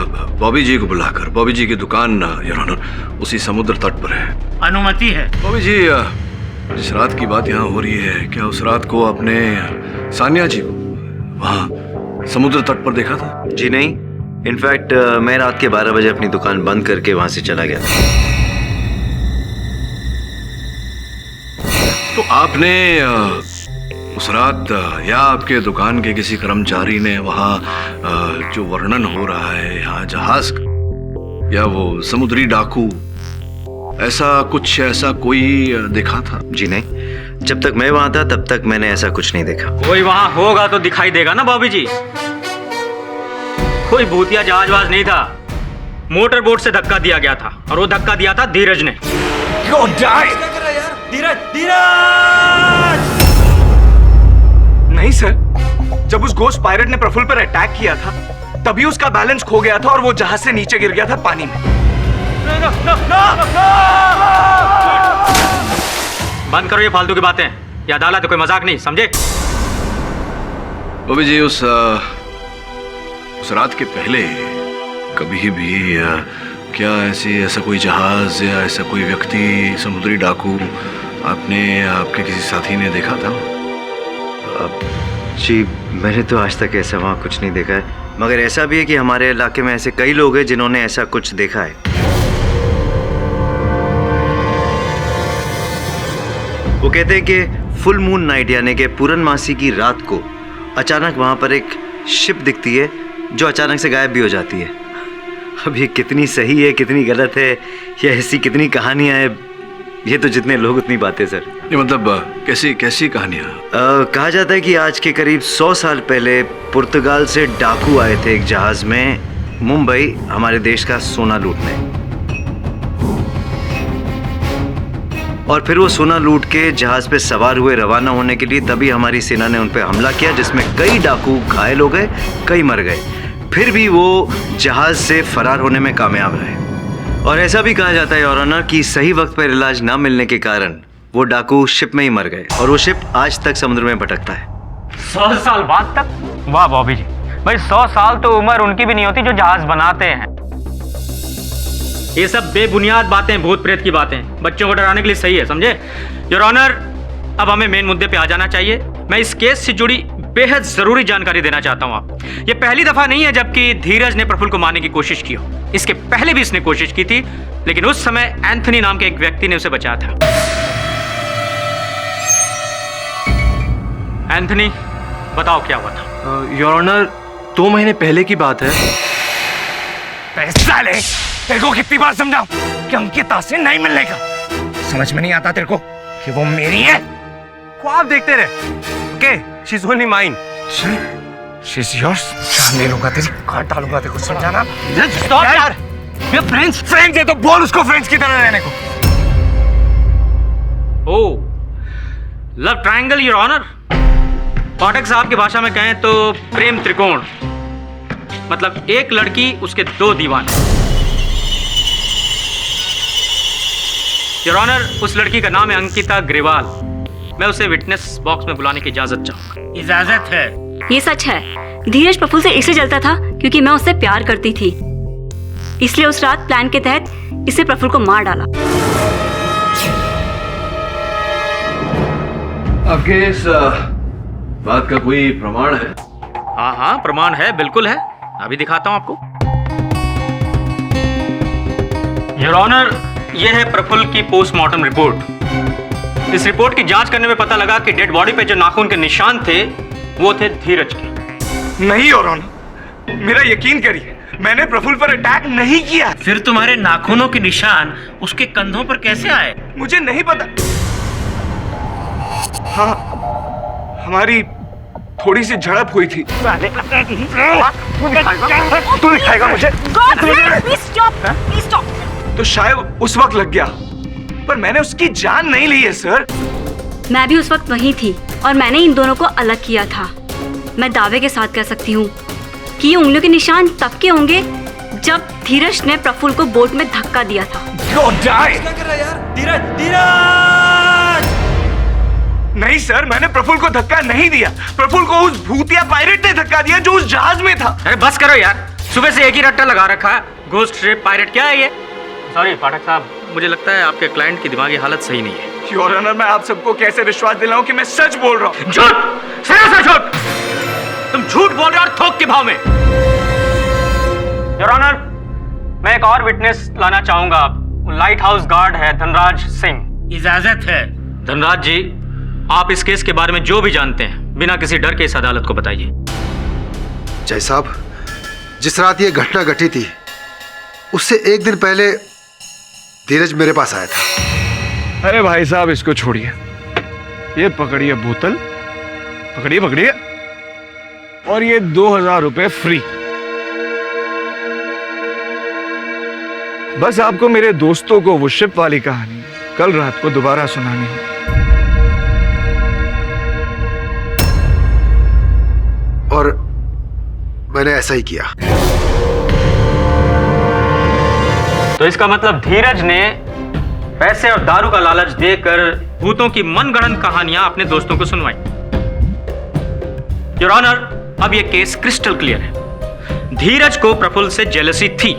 I: बॉबी जी को बुलाकर। बॉबी जी की दुकान योर ऑनर उसी समुद्र तट पर है।
J: अनुमति है।
I: बॉबी जी, जिस रात की बात यहाँ हो रही है, क्या उस रात को आपने सानिया जी को वहाँ समुद्र तट पर देखा था?
A: जी नहीं, इनफैक्ट मैं रात के 12 बजे अपनी दुकान बंद करके वहां से चला गया था।
I: तो आपने उस रात या आपके दुकान के किसी कर्मचारी ने वहाँ जो वर्णन हो रहा है यहाँ जहाज का, या वो समुद्री डाकू, ऐसा कोई देखा था?
A: जी नहीं, जब तक मैं वहां था तब तक मैंने ऐसा कुछ नहीं देखा।
G: कोई वहां होगा तो दिखाई देगा ना बॉबी जी। कोई भूतिया जहाजवाज नहीं था, मोटर बोट से धक्का दिया गया था, और वो धक्का दिया था धीरज ने।
W: नहीं सर, जब उस गोस्ट पायरेट ने प्रफुल्ल पर अटैक किया था तभी उसका बैलेंस खो गया था और वो जहाज से नीचे गिर गया था पानी में।
G: बंद करो ये फालतू की बातें, ये अदालत है, कोई मजाक नहीं, समझे?
I: बॉबी जी, उस रात के पहले कभी भी क्या ऐसा कोई जहाज या ऐसा कोई व्यक्ति, समुद्री डाकू आपने आपके किसी साथी ने देखा था?
A: जी मैंने तो आज तक ऐसा वहाँ कुछ नहीं देखा है, मगर ऐसा भी है कि हमारे इलाके में ऐसे कई लोग हैं जिन्होंने ऐसा कुछ देखा है। वो कहते हैं कि फुल मून नाइट यानी कि पूर्णमासी की रात को अचानक वहाँ पर एक शिप दिखती है जो अचानक से गायब भी हो जाती है। अब ये कितनी सही है कितनी गलत है, या ऐसी कितनी कहानियाँ हैं, ये तो जितने लोग उतनी बातें सर।
I: ये मतलब कैसी कहानियाँ?
A: कहा जाता है कि आज के करीब 100 साल पहले पुर्तगाल से डाकू आए थे एक जहाज में मुंबई हमारे देश का सोना लूटने, और फिर वो सोना लूट के जहाज पे सवार हुए रवाना होने के लिए। तभी हमारी सेना ने उन पे हमला किया जिसमें कई डाकू घायल हो गए, कई मर गए, फिर भी वो जहाज से फरार होने में कामयाब रहे। और ऐसा भी कहा जाता है योर ऑनर कि सही वक्त पर इलाज ना मिलने के कारण वो डाकू शिप में ही मर गए, और वो शिप आज तक समुद्र में भटकता है।
G: 100 साल बाद तक? वाह बॉबी जी, भाई 100 साल तो उम्र उनकी भी नहीं होती जो जहाज बनाते हैं। ये सब बेबुनियाद बातें, भूत प्रेत की बातें, बच्चों को डराने के लिए सही है, समझे? योर ऑनर, अब हमें मेन मुद्दे पे आ जाना चाहिए। मैं इस केस से जुड़ी बेहद जरूरी जानकारी देना चाहता हूँ आपको। ये पहली दफा नहीं है जबकि धीरज ने प्रफुल्ल को मारने की कोशिश की हो। इसके पहले भी इसने कोशिश की थी, लेकिन उस समय एंथनी नाम के एक व्यक्ति ने उसे बचाया था। एंथनी, बताओ क्या हुआ था?
V: योर ऑनर, 2 महीने पहले की बात है।
T: पैसा ले, तेरे को कितनी बार समझाऊं कि अंकिता से नहीं मिलने का? समझ में नहीं आता तेरे को कि वो मेरी है?
V: ख्वाब देखते रहे। Okay, she is only mine.
T: She is yours. सामने लूंगा तेरी, काट डालूंगा तेरे को, समझाना?
V: स्टॉप यार, ये फ्रेंड्स
T: है तो बोल उसको फ्रेंड्स की तरह रहने को।
G: ओह, love triangle your honour. Pathak साहब की भाषा में कहें तो प्रेम त्रिकोण, मतलब एक लड़की उसके 2 दीवाने। योर ऑनर, उस लड़की का नाम है अंकिता ग्रेवाल। मैं उसे विटनेस बॉक्स में बुलाने की इजाजत चाहूंगा।
V: इजाजत है।
B: ये सच है, धीरज प्रफुल्ल से इसलिए जलता था क्योंकि मैं उससे प्यार करती थी, इसलिए उस रात प्लान के तहत इसे प्रफुल्ल को मार डाला।
I: आपके इस बात का कोई प्रमाण है?
G: हाँ, प्रमाण है, बिल्कुल है, अभी दिखाता हूं आपको। योर ऑनर, यह है प्रफुल्ल की पोस्टमार्टम रिपोर्ट। इस रिपोर्ट की जांच करने में पता लगा कि डेड बॉडी पे जो नाखून के निशान थे वो थे धीरज के।
T: नहीं योर ऑनर,
W: मेरा यकीन करिए, मैंने प्रफुल्ल पर अटैक नहीं किया।
C: फिर तुम्हारे नाखूनों के निशान उसके कंधों पर कैसे आए?
W: मुझे नहीं पता। हाँ, हमारी थोड़ी सी झड़प हुई थी। तू दिखाएगा मुझे? तो शायद उस वक्त लग गया, पर मैंने उसकी जान नहीं ली है सर।
B: मैं भी उस वक्त वहीं थी और मैंने इन दोनों को अलग किया था। मैं दावे के साथ कह सकती हूँ कि ये उंगलियों के निशान तब के होंगे जब धीरज ने प्रफुल्ल को बोट में धक्का दिया था।
W: नहीं सर, मैंने प्रफुल्ल को धक्का नहीं दिया। प्रफुल्ल को उस भूतिया पायरेट ने धक्का दिया जो उस जहाज में था।
G: अरे बस करो यार, सुबह से एक ही रट्टा लगा रखा है। घोस्ट शिप, पायरेट, क्या है ये? सॉरी पाठक साहब, मुझे लगता है आपके क्लाइंट की दिमागी हालत सही नहीं है।
W: योर ऑनर, मैं आप सबको कैसे विश्वास दिलाऊं कि मैं सच बोल रहा हूँ?
G: झूठ, सरासर झूठ। तुम झूठ बोल रहे हो और थोक के भाव में। योर ऑनर, मैं एक और विटनेस लाना चाहूंगा। लाइट हाउस गार्ड है धनराज सिंह।
C: इजाजत है।
G: धनराज जी, आप इस केस के बारे में जो भी जानते हैं बिना किसी डर के इस अदालत को बताइए।
S: जय साहब, जिस रात ये घटना घटी थी उससे एक दिन पहले धीरज मेरे पास आया था।
W: अरे भाई साहब, इसको छोड़िए, ये पकड़िए बोतल, पकड़िए पकड़िए, और ये 2000 रुपए फ्री। बस आपको मेरे दोस्तों को वो शिप वाली कहानी कल रात को दोबारा सुनानी है।
S: और मैंने ऐसा ही किया।
G: तो इसका मतलब धीरज ने पैसे और दारू का लालच देकर भूतों की मनगढ़ंत कहानियां अपने दोस्तों को सुनवाई। योर ऑनर, अब यह केस क्रिस्टल क्लियर है। धीरज को प्रफुल्ल से जेलसी थी।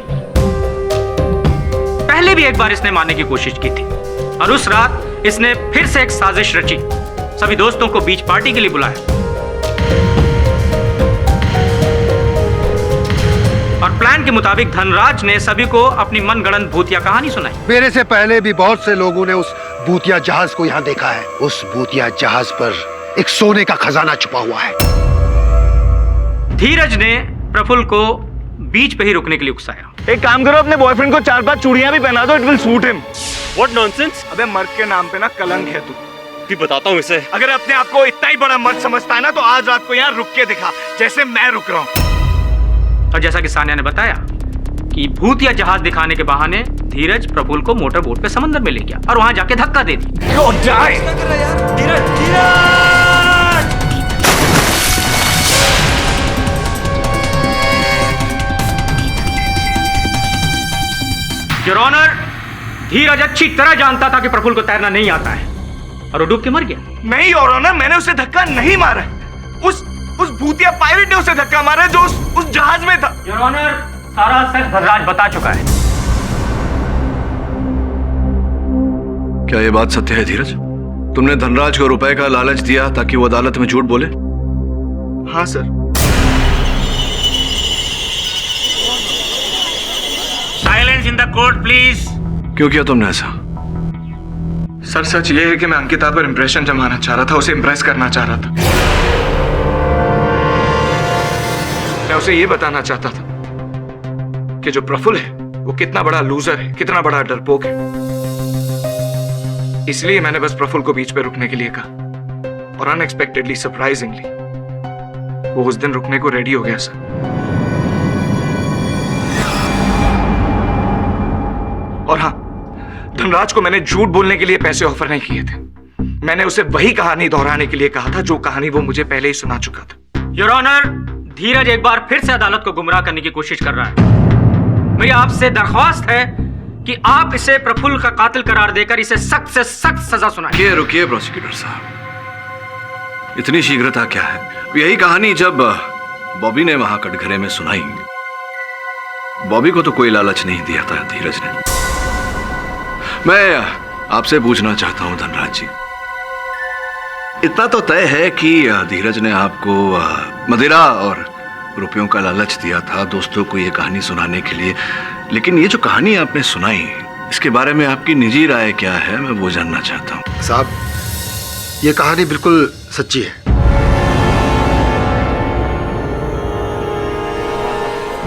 G: पहले भी एक बार इसने मारने की कोशिश की थी और उस रात इसने फिर से एक साजिश रची। सभी दोस्तों को बीच पार्टी के लिए बुलाया और प्लान के मुताबिक धनराज ने सभी को अपनी मनगढ़ंत भूतिया कहानी सुनाई।
S: मेरे से पहले भी बहुत से लोगों ने उस भूतिया जहाज को यहाँ देखा है। उस भूतिया जहाज पर एक सोने का खजाना छुपा हुआ है।
G: धीरज ने प्रफुल्ल को बीच पे ही रुकने के लिए उकसाया।
W: एक काम करो, अपने बॉयफ्रेंड को 4-5 चूड़ियां भी पहना दो, it will suit him.
T: What nonsense?
W: अबे मर्द के नाम पे ना कलंक है तू।
T: भी बताता हूँ इसे।
W: अगर अपने आप को इतना ही बड़ा मर्द समझता है ना, तो आज रात को यहाँ रुक के दिखा, जैसे मैं रुक रहा हूँ।
G: और जैसा कि सानिया ने बताया कि भूतिया जहाज दिखाने के बहाने धीरज प्रफुल्ल को मोटर बोट पे समंदर में ले गया और वहां जाके धक्का दे दी। योर ऑनर, धीरज अच्छी तरह जानता था कि प्रफुल्ल को तैरना नहीं आता है और वो डूब के मर गया।
W: नहीं योर ऑनर, मैंने उसे धक्का नहीं मारा। उस भूतिया पायरेट ने उसे धक्का मारा जो उस जहाज में था।
G: योर ऑनर, सारा सच धनराज बता चुका है।
I: क्या ये बात सत्य है धीरज? तुमने धनराज को रुपए का लालच दिया ताकि वो अदालत में झूठ बोले?
W: हाँ sir.
C: Silence in the court please.
I: क्यों किया तुमने ऐसा?
W: सर सच ये है कि मैं अंकिता पर इंप्रेशन जमाना चाह रहा था, उसे इंप्रेस करना चाह रहा था। मैं उसे ये बताना चाहता था कि जो प्रफुल्ल है वो कितना बड़ा लूजर है, कितना बड़ा डरपोक है। इसलिए मैंने बस प्रफुल्ल को बीच पे रुकने के लिए कहा और अनएक्सपेक्टेडली, सरप्राइजिंगली वो उस दिन रुकने को रेडी हो गया सर। और हाँ, धनराज को मैंने झूठ बोलने के लिए पैसे ऑफर नहीं किए थे। मैंने उसे वही कहानी दोहराने के लिए कहा था जो कहानी वो मुझे पहले ही सुना चुका था।
G: योर ऑनर, धीरज एक बार फिर से अदालत को गुमराह करने की कोशिश कर रहा है। मेरी आपसे दरख्वास्त है कि आप इसे प्रफुल्ल का कातिल करार देकर इसे सख्त से सख्त सजा सुनाइए।
I: रुकिए प्रोसिक्यूटर साहब, इतनी शीघ्रता क्या है? यही कहानी जब बॉबी ने वहां कटघरे में सुनाई, बॉबी को तो कोई लालच नहीं दिया था धीरज ने। मैं आपसे पूछना चाहता हूं धनराज जी, इतना तो तय है कि धीरज ने आपको मदिरा और रुपयों का लालच दिया था दोस्तों को ये कहानी सुनाने के लिए, लेकिन ये जो कहानी आपने सुनाई इसके बारे में आपकी निजी राय क्या है, मैं वो जानना चाहता हूँ।
S: साहब, ये कहानी बिल्कुल सच्ची है।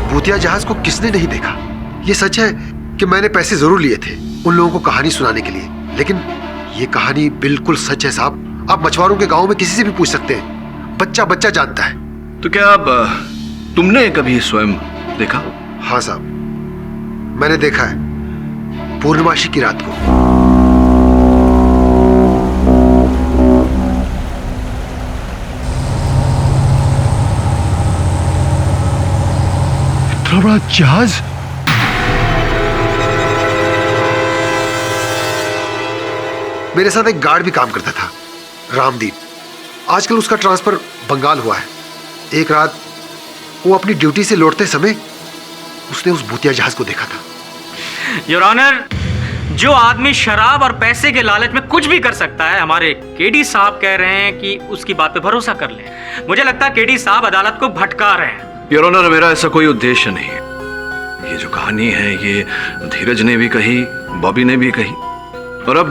S: भूतिया जहाज को किसने नहीं देखा? ये सच है कि मैंने पैसे जरूर लिए थे उन लोगों को कहानी सुनाने के लिए, लेकिन ये कहानी बिल्कुल सच है साहब। आप मछुआरों के गांव में किसी से भी पूछ सकते हैं, बच्चा बच्चा जानता है।
I: तो क्या अब तुमने कभी स्वयं देखा?
S: हाँ साहब, मैंने देखा है, पूर्णिमासी की रात को।
P: इतना बड़ा जहाज?
S: मेरे साथ एक गार्ड भी काम करता था, रामदीप। आजकल उसका ट्रांसफर बंगाल हुआ है। एक रात वो अपनी ड्यूटी से लौटते समय उसने उस भूतिया जहाज को देखा था।
G: योर ऑनर, जो आदमी शराब और पैसे के लालच में कुछ भी कर सकता है, हमारे केडी साहब कह रहे हैं कि उसकी बात पे भरोसा कर लें। मुझे लगता है केडी साहब अदालत को भटका रहे हैं।
I: योर ऑनर, मेरा ऐसा कोई उद्देश्य नहीं है। ये जो कहानी है ये धीरज ने भी कही, बॉबी ने भी कही, और अब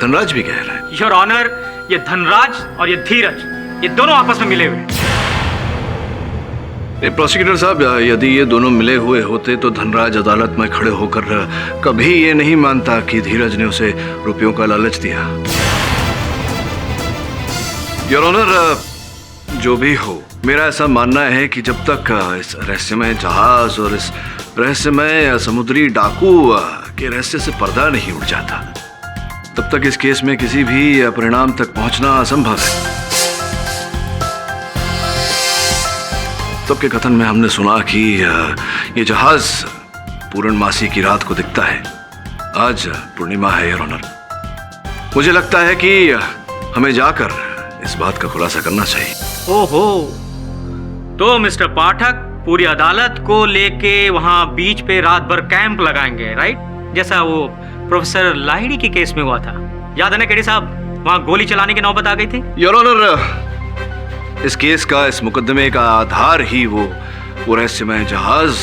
I: धनराज भी कह रहा है।
G: योर ऑनर, ये धनराज और ये धीरज, ये दोनों आपस में मिले हुए हैं।
I: प्रोसिक्यूटर साहब, यदि ये दोनों मिले हुए होते तो धनराज अदालत में खड़े होकर कभी ये नहीं मानता कि धीरज ने उसे रुपयों का लालच दिया। योर ऑनर, जो भी हो, मेरा ऐसा मानना है कि जब तक इस रहस्यमय जहाज और इस रहस्यमय समुद्री डाकू के रहस्य से पर्दा नहीं उठ जाता, तब तक इस केस में किसी भी परिणाम तक पहुंचना असंभव है। तब के कथन में हमने सुना कि ये जहाज पूर्णमासी की रात को दिखता है। आज पूर्णिमा है योर ऑनर। मुझे लगता है कि हमें जाकर इस बात का खुलासा करना चाहिए।
G: ओहो, तो मिस्टर पाठक पूरी अदालत को लेके वहां बीच पे रात भर कैंप लगाएंगे, राइट? जैसा वो प्रोफेसर लाहिड़ी के केस में हुआ था, याद है ना केडी साहब? वहां गोली चलाने की नौबत आ गई थी।
I: योर ऑनर, इस केस का, इस मुकदमे का आधार ही वो रहस्यमय जहाज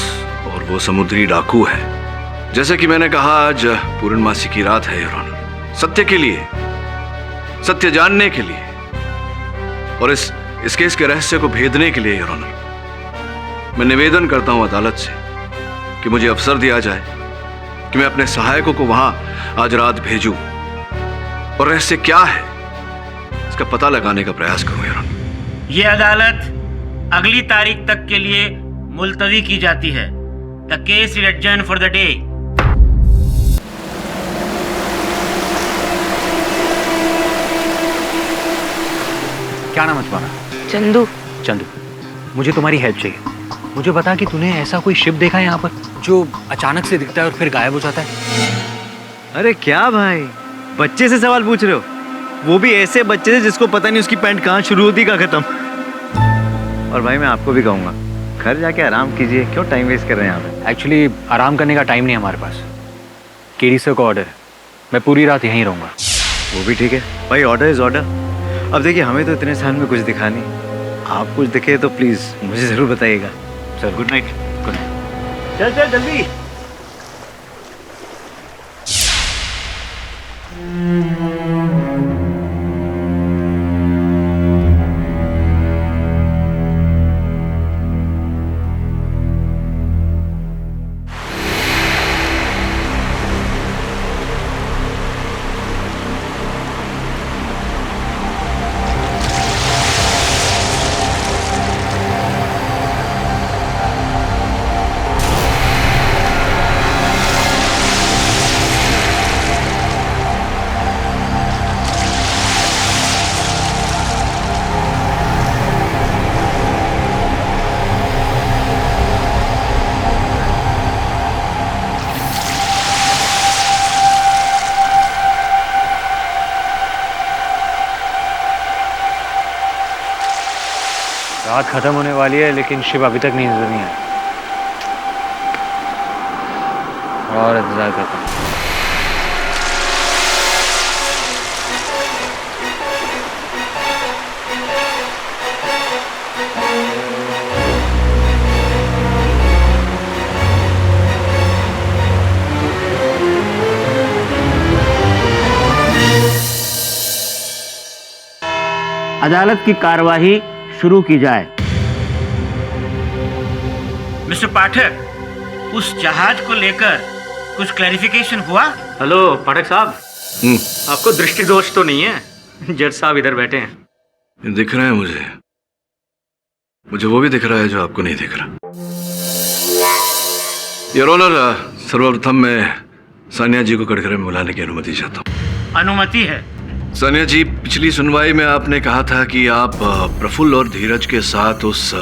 I: और वो समुद्री डाकू है। जैसे कि मैंने कहा, आज पूर्णमासी की रात है योर ऑनर। सत्य के लिए, सत्य जानने के लिए और इस केस के रहस्य को भेदने के लिए योर ऑनर, मैं निवेदन करता हूं अदालत से कि मुझे अवसर दिया जाए कि मैं अपने सहायकों को वहां आज रात भेजूं और रहस्य क्या है इसका पता लगाने का प्रयास करूं योर ऑनर।
C: ये अदालत अगली तारीख तक के लिए मुलतवी की जाती है। The case is adjourned for the day.
D: क्या नाम है तुम्हारा?
K: चंदू।
D: चंदू, मुझे तुम्हारी हेल्प चाहिए। मुझे बता कि तूने ऐसा कोई शिप देखा है यहाँ पर जो अचानक से दिखता है और फिर गायब हो जाता है?
A: अरे क्या भाई, बच्चे से सवाल पूछ रहे हो? वो भी ऐसे बच्चे से जिसको पता नहीं उसकी पैंट कहाँ शुरू होती कहाँ खत्म। और भाई मैं आपको भी कहूँगा, घर जाके आराम कीजिए, क्यों टाइम वेस्ट कर रहे हैं यहाँ पे?
D: एक्चुअली आराम करने का टाइम नहीं है हमारे पास। केडी सर का ऑर्डर है, मैं पूरी रात यहीं रहूँगा।
A: वो भी ठीक है भाई, ऑर्डर इज ऑर्डर। अब देखिए, हमें तो इतने साल में कुछ दिखा नहीं, आप कुछ दिखे तो प्लीज़ मुझे ज़रूर बताइएगा।
D: Sir good night. Good night.
A: चल चल जल्दी।
D: रात खत्म होने वाली है लेकिन शिव अभी तक नहीं नजर नहीं आया। और इंतजार करता हूँ।
V: अदालत की कार्यवाही शुरू की जाए।
C: मिस्टर पाठक, उस जहाज को लेकर कुछ क्लैरिफिकेशन हुआ?
G: हेलो पाठक साहब, आपको दृष्टि दोष तो नहीं है? जज साहब इधर बैठे हैं।
I: दिख रहा है मुझे वो भी दिख रहा है जो आपको नहीं दिख रहा। योर ऑनर, सर्वप्रथम मैं सानिया जी को कटघरे में बुलाने की अनुमति चाहता हूँ।
C: अनुमति है।
I: सानिया जी, पिछली सुनवाई में आपने कहा था कि आप प्रफुल्ल और धीरज के साथ उस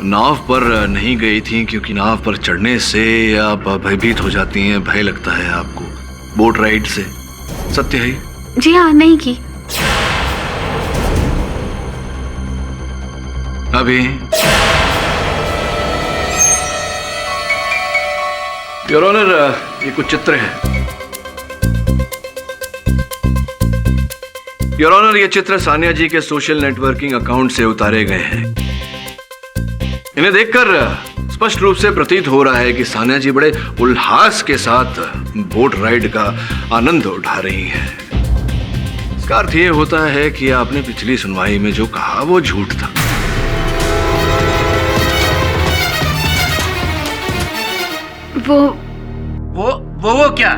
I: नाव पर नहीं गई थी क्योंकि नाव पर चढ़ने से आप भयभीत हो जाती हैं, भय लगता है आपको बोट राइड से। सत्य है?
U: जी हाँ, नहीं की।
I: अभी योर ऑनर, ये कुछ चित्र है। योर ऑनर, ये चित्र सानिया जी के सोशल नेटवर्किंग अकाउंट से उतारे गए हैं। इन्हें देखकर स्पष्ट रूप से प्रतीत हो रहा है कि सानिया जी बड़े उल्लास के साथ बोट राइड का आनंद उठा रही हैं। इसका अर्थ ये होता है कि आपने पिछली सुनवाई में जो कहा वो झूठ था।
C: वो क्या?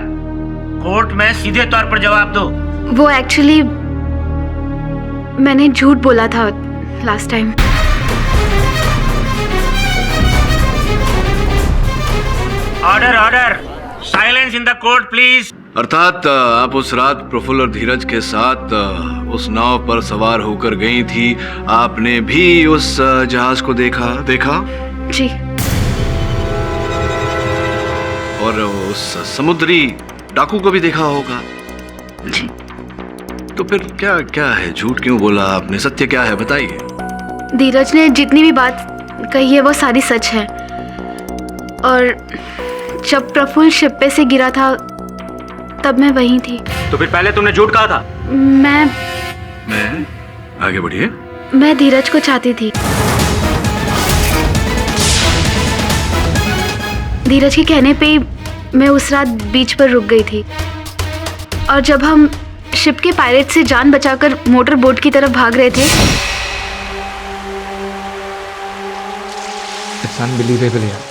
C: कोर्ट में सीधे तौर पर जवाब दो।
U: वो एक्चुअली मैंने झूठ बोला था last time.
C: Order, silence in the court please.
I: अर्थात आप उस रात प्रफुल्ल और धीरज के साथ उस नाव पर सवार होकर गई थी। आपने भी उस जहाज को देखा?
U: जी।
I: और उस समुद्री डाकू को भी देखा होगा?
U: जी।
I: तो फिर क्या है? झूठ क्यों बोला आपने? सत्य क्या है, बताइए।
U: धीरज ने जितनी भी बात कही है वो सारी सच है। और जब प्रफुल्ल शिप पे से गिरा था तब मैं वहीं थी।
G: तो फिर पहले तुमने झूठ कहा था?
I: मैं आगे बढ़िए।
U: मैं धीरज को चाहती थी। धीरज के कहने पे ही मैं उस रात बीच पर रुक गई थी। और जब हम शिप के पायरेट से जान बचाकर मोटर बोट की तरफ भाग रहे थे,
E: इट्स अनबिलीवेबल यार।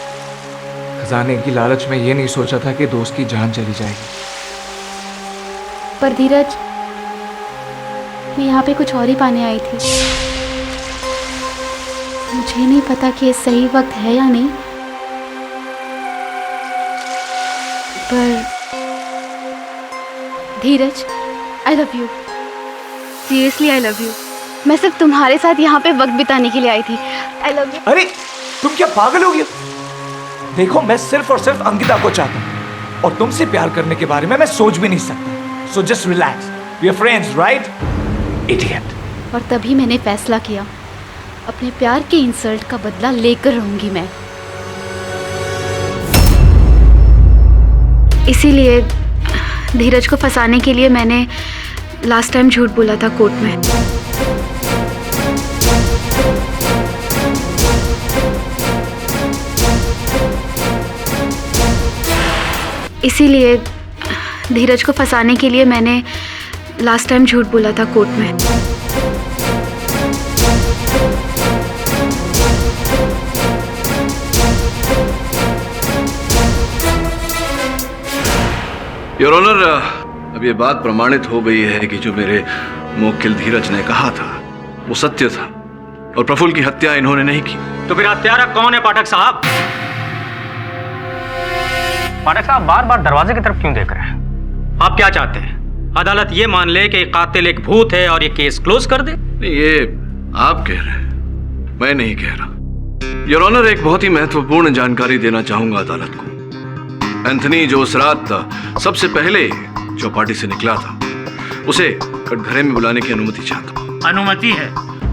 E: खजाने की लालच में ये नहीं सोचा था कि दोस्त की जान चली जाएगी।
F: पर धीरज, मैं यहाँ पे कुछ और ही पाने आई थी। मुझे नहीं पता कि ये सही वक्त है या नहीं, पर Dheeraj, I love you. Seriously I love you. मैं सिर्फ तुम्हारे साथ यहाँ पे वक्त बिताने के लिए आई थी। आई लव यू।
E: अरे तुम क्या पागल हो गई? देखो, मैं सिर्फ और सिर्फ अंकिता को चाहता हूँ और तुमसे प्यार करने के बारे में मैं सोच भी नहीं सकता। So just relax, we are friends, right? Idiot.
F: और तभी मैंने फैसला किया, अपने प्यार के इंसल्ट का बदला लेकर रहूंगी मैं। इसीलिए धीरज को फंसाने के लिए मैंने लास्ट टाइम झूठ बोला था कोर्ट में। इसीलिए धीरज को फंसाने के लिए मैंने लास्ट टाइम झूठ बोला था कोर्ट में।
I: योर ऑनर, अब ये बात प्रमाणित हो गई है कि जो मेरे मुवक्किल धीरज ने कहा था वो सत्य था और प्रफुल्ल की हत्या इन्होंने नहीं की।
G: तो फिर हत्यारा कौन है पाठक साहब? पाठक साहब बार बार दरवाजे की तरफ क्यों देख रहे हैं? आप क्या चाहते हैं? अदालत ये मान ले कि कातिल एक भूत है और ये केस क्लोज कर दे?
I: ये आप कह रहे हैं, मैं नहीं कह रहा। योर ऑनर, एक बहुत ही महत्वपूर्ण जानकारी देना चाहूंगा अदालत को। एंथनी जो उस रात सबसे पहले चौपाटी से निकला था, उसे कटघरे में बुलाने की अनुमति चाहता हूँ।
C: अनुमति है।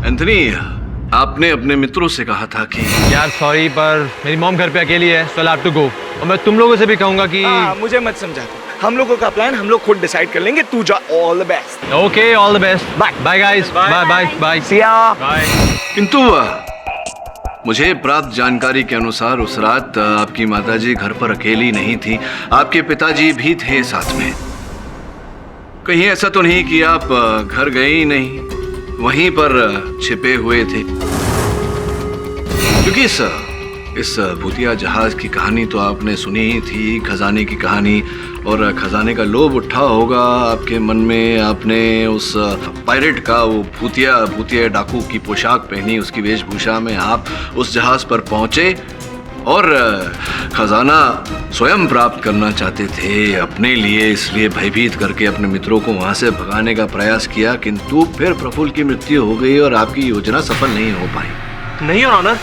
I: एंथनी, आपने अपने मित्रों से कहा था कि
E: यार सॉरी, पर मेरी मॉम घर पे अकेली है, सो आई हैव टू गो। और मैं तुम लोगों से भी कहूंगा कि
T: मुझे मत समझा। हम लोगों का प्लान हम लोग खुद डिसाइड कर लेंगे। तू जा। All the best.
E: Okay, all the best. Bye bye guys. Bye bye bye.
T: See ya.
E: Bye.
I: किंतु मुझे प्राप्त जानकारी के अनुसार उस रात आपकी माताजी घर पर अकेली नहीं थी, आपके पिताजी भी थे साथ में। कहीं ऐसा तो नहीं कि आप घर गए ही नहीं, वहीं पर छिपे हुए थे? क्योंकि इस इस भूतिया जहाज की कहानी तो आपने सुनी ही थी, खजाने की कहानी, और खजाने का लोभ उठा होगा आपके मन में। आपने उस पायरेट का वो भूतिया डाकू की पोशाक पहनी, उसकी वेशभूषा में आप उस जहाज पर पहुंचे और खजाना स्वयं प्राप्त करना चाहते थे अपने लिए, इसलिए भयभीत करके अपने मित्रों को वहां से भगाने का प्रयास किया, किंतु फिर प्रफुल्ल की मृत्यु हो गई और आपकी योजना सफल नहीं हो पाई।
W: नहीं योर ऑनर,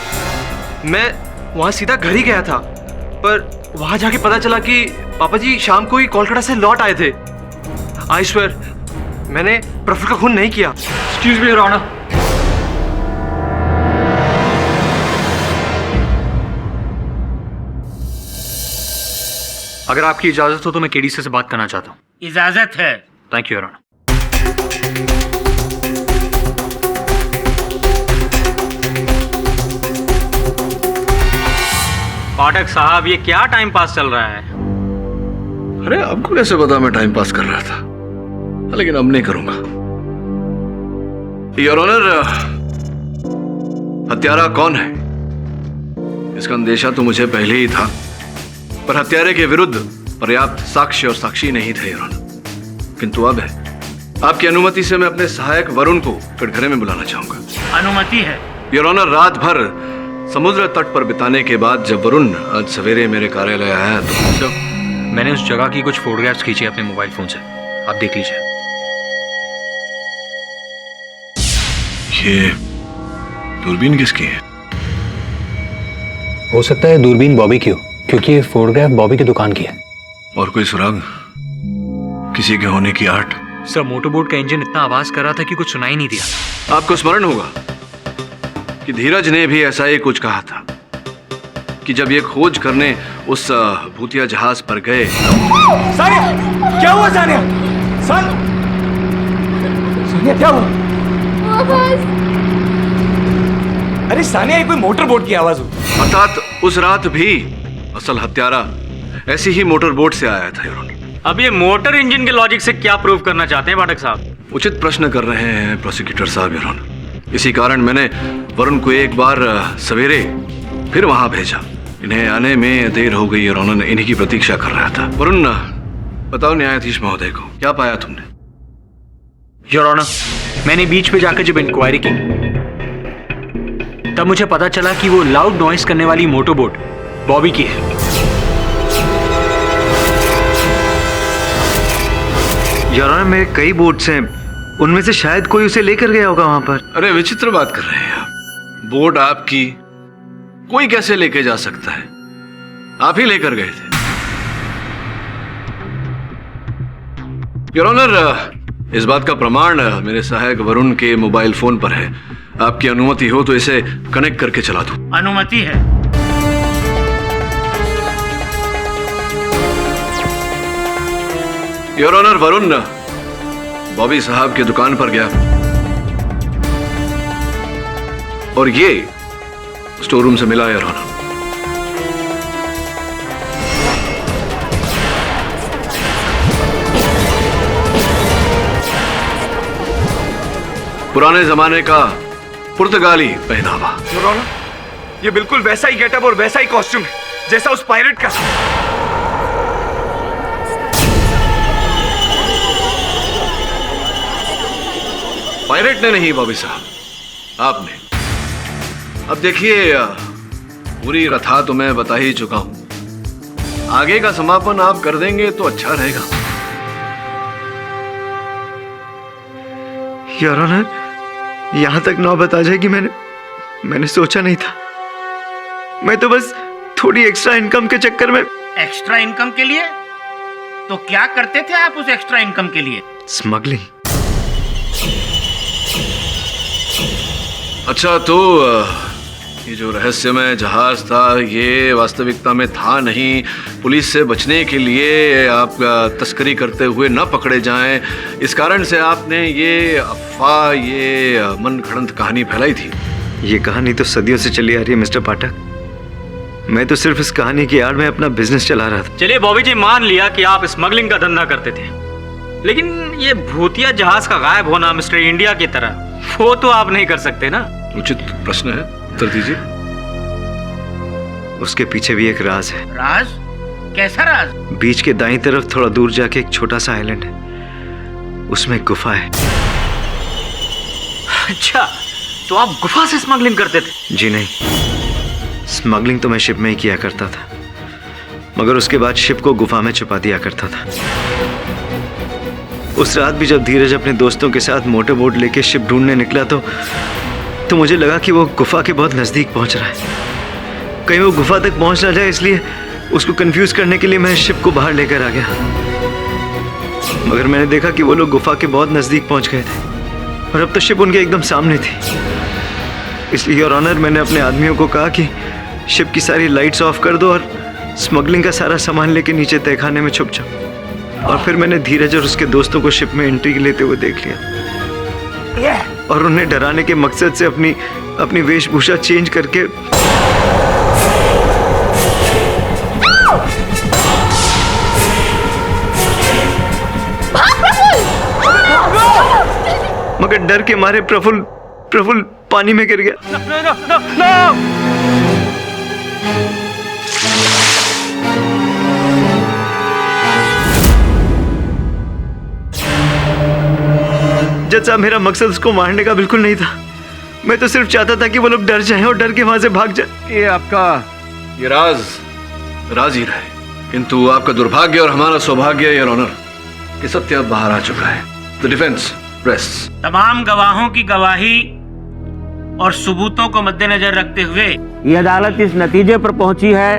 W: मैं वहां सीधा घर ही गया था, पर वहां जाके पता चला कि पापा जी शाम को ही कोलकाता से लौट आए थे। आई स्वेयर, मैंने प्रफुल्ल का खून नहीं किया।
D: Excuse me your honour. अगर आपकी इजाजत हो तो मैं केडीसी से बात करना चाहता हूँ।
C: इजाजत है।
D: Thank you your honour.
G: Pathak साहब, ये क्या टाइम पास चल रहा है?
I: अरे आपको कैसे पता मैं टाइम पास कर रहा था? लेकिन अब नहीं करूंगा। योर ऑनर, हत्यारा कौन है इसका अंदेशा तो मुझे पहले ही था, पर हत्यारे के विरुद्ध पर्याप्त साक्ष्य और साक्षी नहीं थे योर ऑनर। किंतु अब है। आपकी अनुमति से मैं अपने सहायक वरुण को कटघरे में बुलाना चाहूंगा।
C: अनुमति है
I: योर ऑनर। रात भर समुद्र तट पर बिताने के बाद जब वरुण आज सवेरे मेरे कार्यालय आया तो
D: मैंने उस जगह की कुछ फोटोग्राफ्स खींची अपने मोबाइल फोन से, आप देख लीजिए।
I: ये दूरबीन किसकी है?
D: हो सकता है दूरबीन बॉबी की हो, क्योंकि ये फोटोग्राफ बॉबी की दुकान की है।
I: और कोई सुराग? किसी के होने की आठ?
D: सर, मोटरबोट का इंजन इतना आवाज कर रहा था कि कुछ सुनाई नहीं दिया।
I: आपको स्मरण होगा कि धीरज ने भी ऐसा ही कुछ कहा था कि जब ये खोज करने उस भूतिया जहाज पर गए।
E: सानिया, क्या हुआ सानिया? सानिया क्या हुआ? अरे सानिया, ये कोई मोटर बोट की आवाज हुई।
I: अर्थात उस रात भी असल हत्यारा ऐसी ही मोटर बोट से आया था योर ऑनर।
G: अब ये मोटर इंजन के लॉजिक से क्या प्रूव करना चाहते हैं पाठक साहब?
I: उचित प्रश्न कर रहे हैं प्रोसिक्यूटर साहब योर ऑनर। इसी कारण मैंने वरुण को एक बार सवेरे फिर वहां भेजा। इन्हें आने में देर हो गई और उन्होंने इन्हीं की प्रतीक्षा कर रहा था। वरुण, बताओ न्यायाधीश महोदय को क्या पाया तुमने?
D: योर ऑनर, मैंने बीच पे जाकर जब इंक्वायरी की तब मुझे पता चला कि वो लाउड नॉइस करने वाली मोटरबोट बॉबी की है।
A: योर ऑनर, मेरे कई बोट्स हैं, उनमें से शायद कोई उसे लेकर गया होगा वहां पर।
I: अरे विचित्र बात कर रहे हैं आप। बोट आपकी कोई कैसे लेके जा सकता है? आप ही लेकर गए थे। योर ऑनर, इस बात का प्रमाण मेरे सहायक वरुण के मोबाइल फोन पर है। आपकी अनुमति हो तो इसे कनेक्ट करके चला दूं।
C: अनुमति है।
I: योर ऑनर, वरुण बॉबी साहब की दुकान पर गया और ये स्टोर रूम से मिला योर ऑनर। पुराने जमाने का पुर्तगाली पहनावा।
W: योर ऑनर, ये बिल्कुल वैसा ही गेटअप और वैसा ही कॉस्ट्यूम है जैसा उस पायरेट का।
I: पायरेट ने नहीं बॉबी साहब, आपने। अब देखिए, पूरी कथा तो मैं बता ही चुका हूं। आगे का समापन आप कर देंगे तो अच्छा रहेगा।
A: योर ऑनर, यहां तक नौबत आ जाएगी मैंने सोचा नहीं था। मैं तो बस थोड़ी एक्स्ट्रा इनकम के चक्कर में।
C: एक्स्ट्रा इनकम के लिए? तो क्या करते थे आप उस एक्स्ट्रा इनकम के लिए?
A: स्मगलिंग।
I: अच्छा, तो ये जो रहस्यमय जहाज था ये वास्तविकता में था नहीं। पुलिस से बचने के लिए आप तस्करी करते हुए न पकड़े जाएं, इस कारण से आपने ये अफवाह, ये मनगढ़ंत कहानी फैलाई थी।
A: ये कहानी तो सदियों से चली आ रही है मिस्टर पाठक। मैं तो सिर्फ इस कहानी की आड़ में अपना बिजनेस चला रहा था।
G: चलिए बॉबी जी, मान लिया कि आप स्मगलिंग का धंधा करते थे, लेकिन ये भूतिया जहाज का गायब होना मिस्टर इंडिया की तरह, वो तो आप नहीं कर सकते ना।
I: उचित प्रश्न है, उत्तर दीजिए।
A: उसके पीछे भी एक राज है।
C: राज? कैसा राज?
A: बीच के दाईं तरफ थोड़ा दूर जाके एक छोटा सा आइलैंड है, उसमें एक गुफा है।
D: अच्छा, तो आप गुफा से स्मगलिंग करते थे?
A: जी नहीं, स्मगलिंग तो मैं शिप में ही किया करता था, मगर उसके बाद शिप को गुफा में छुपा दिया करता था। उस रात भी जब धीरज अपने दोस्तों के साथ मोटर बोट लेके शिप ढूंढने निकला तो मुझे लगा कि वो गुफा के बहुत नजदीक पहुंच रहा है। कहीं वो गुफा तक पहुंच ना जाए, इसलिए उसको कंफ्यूज करने के लिए मैं शिप को बाहर लेकर आ गया। मगर मैंने देखा कि वो लोग गुफा के बहुत नजदीक पहुंच गए थे और अब तो शिप उनके एकदम सामने थी। इसलिए योर ऑनर, मैंने अपने आदमियों को कहा कि शिप की सारी लाइट्स ऑफ कर दो और स्मगलिंग का सारा सामान लेके नीचे तहखाने में छुप जाओ। और फिर मैंने धीरज और उसके दोस्तों को शिप में एंट्री लेते हुए देख लिया और उन्हें डराने के मकसद से अपनी वेशभूषा चेंज करके मगर डर के मारे प्रफुल्ल पानी में गिर गया। जज साहब, मेरा मकसद उसको मारने का बिल्कुल नहीं था। मैं तो सिर्फ चाहता था कि वो लोग डर जाएं और डर के वहां से भाग जाएं।
I: ये आपका ये राज ही रहे, किंतु आपका दुर्भाग्य और हमारा सौभाग्य योर ऑनर कि सत्य अब बाहर आ चुका है। The defence rests.
C: तमाम गवाहों की गवाही और सबूतों को मद्देनजर रखते हुए
R: ये अदालत इस नतीजे पर पहुंची है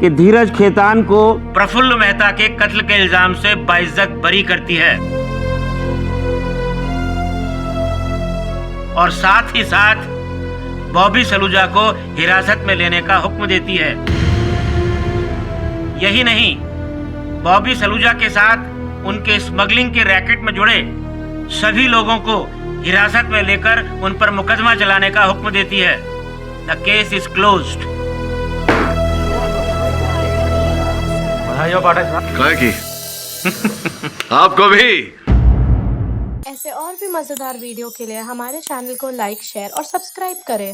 R: कि धीरज खेतान को
C: प्रफुल्ल मेहता के कत्ल के इल्जाम से बाइज्जत बरी करती है और साथ ही साथ बॉबी सलूजा को हिरासत में लेने का हुक्म देती है। यही नहीं, बॉबी सलूजा के साथ उनके स्मगलिंग के रैकेट में जुड़े सभी लोगों को हिरासत में लेकर उन पर मुकदमा चलाने का हुक्म देती है। The case is closed.
I: काय की आपको भी।
L: ऐसे और भी मजेदार वीडियो के लिए हमारे चैनल को लाइक, शेयर और सब्सक्राइब करें।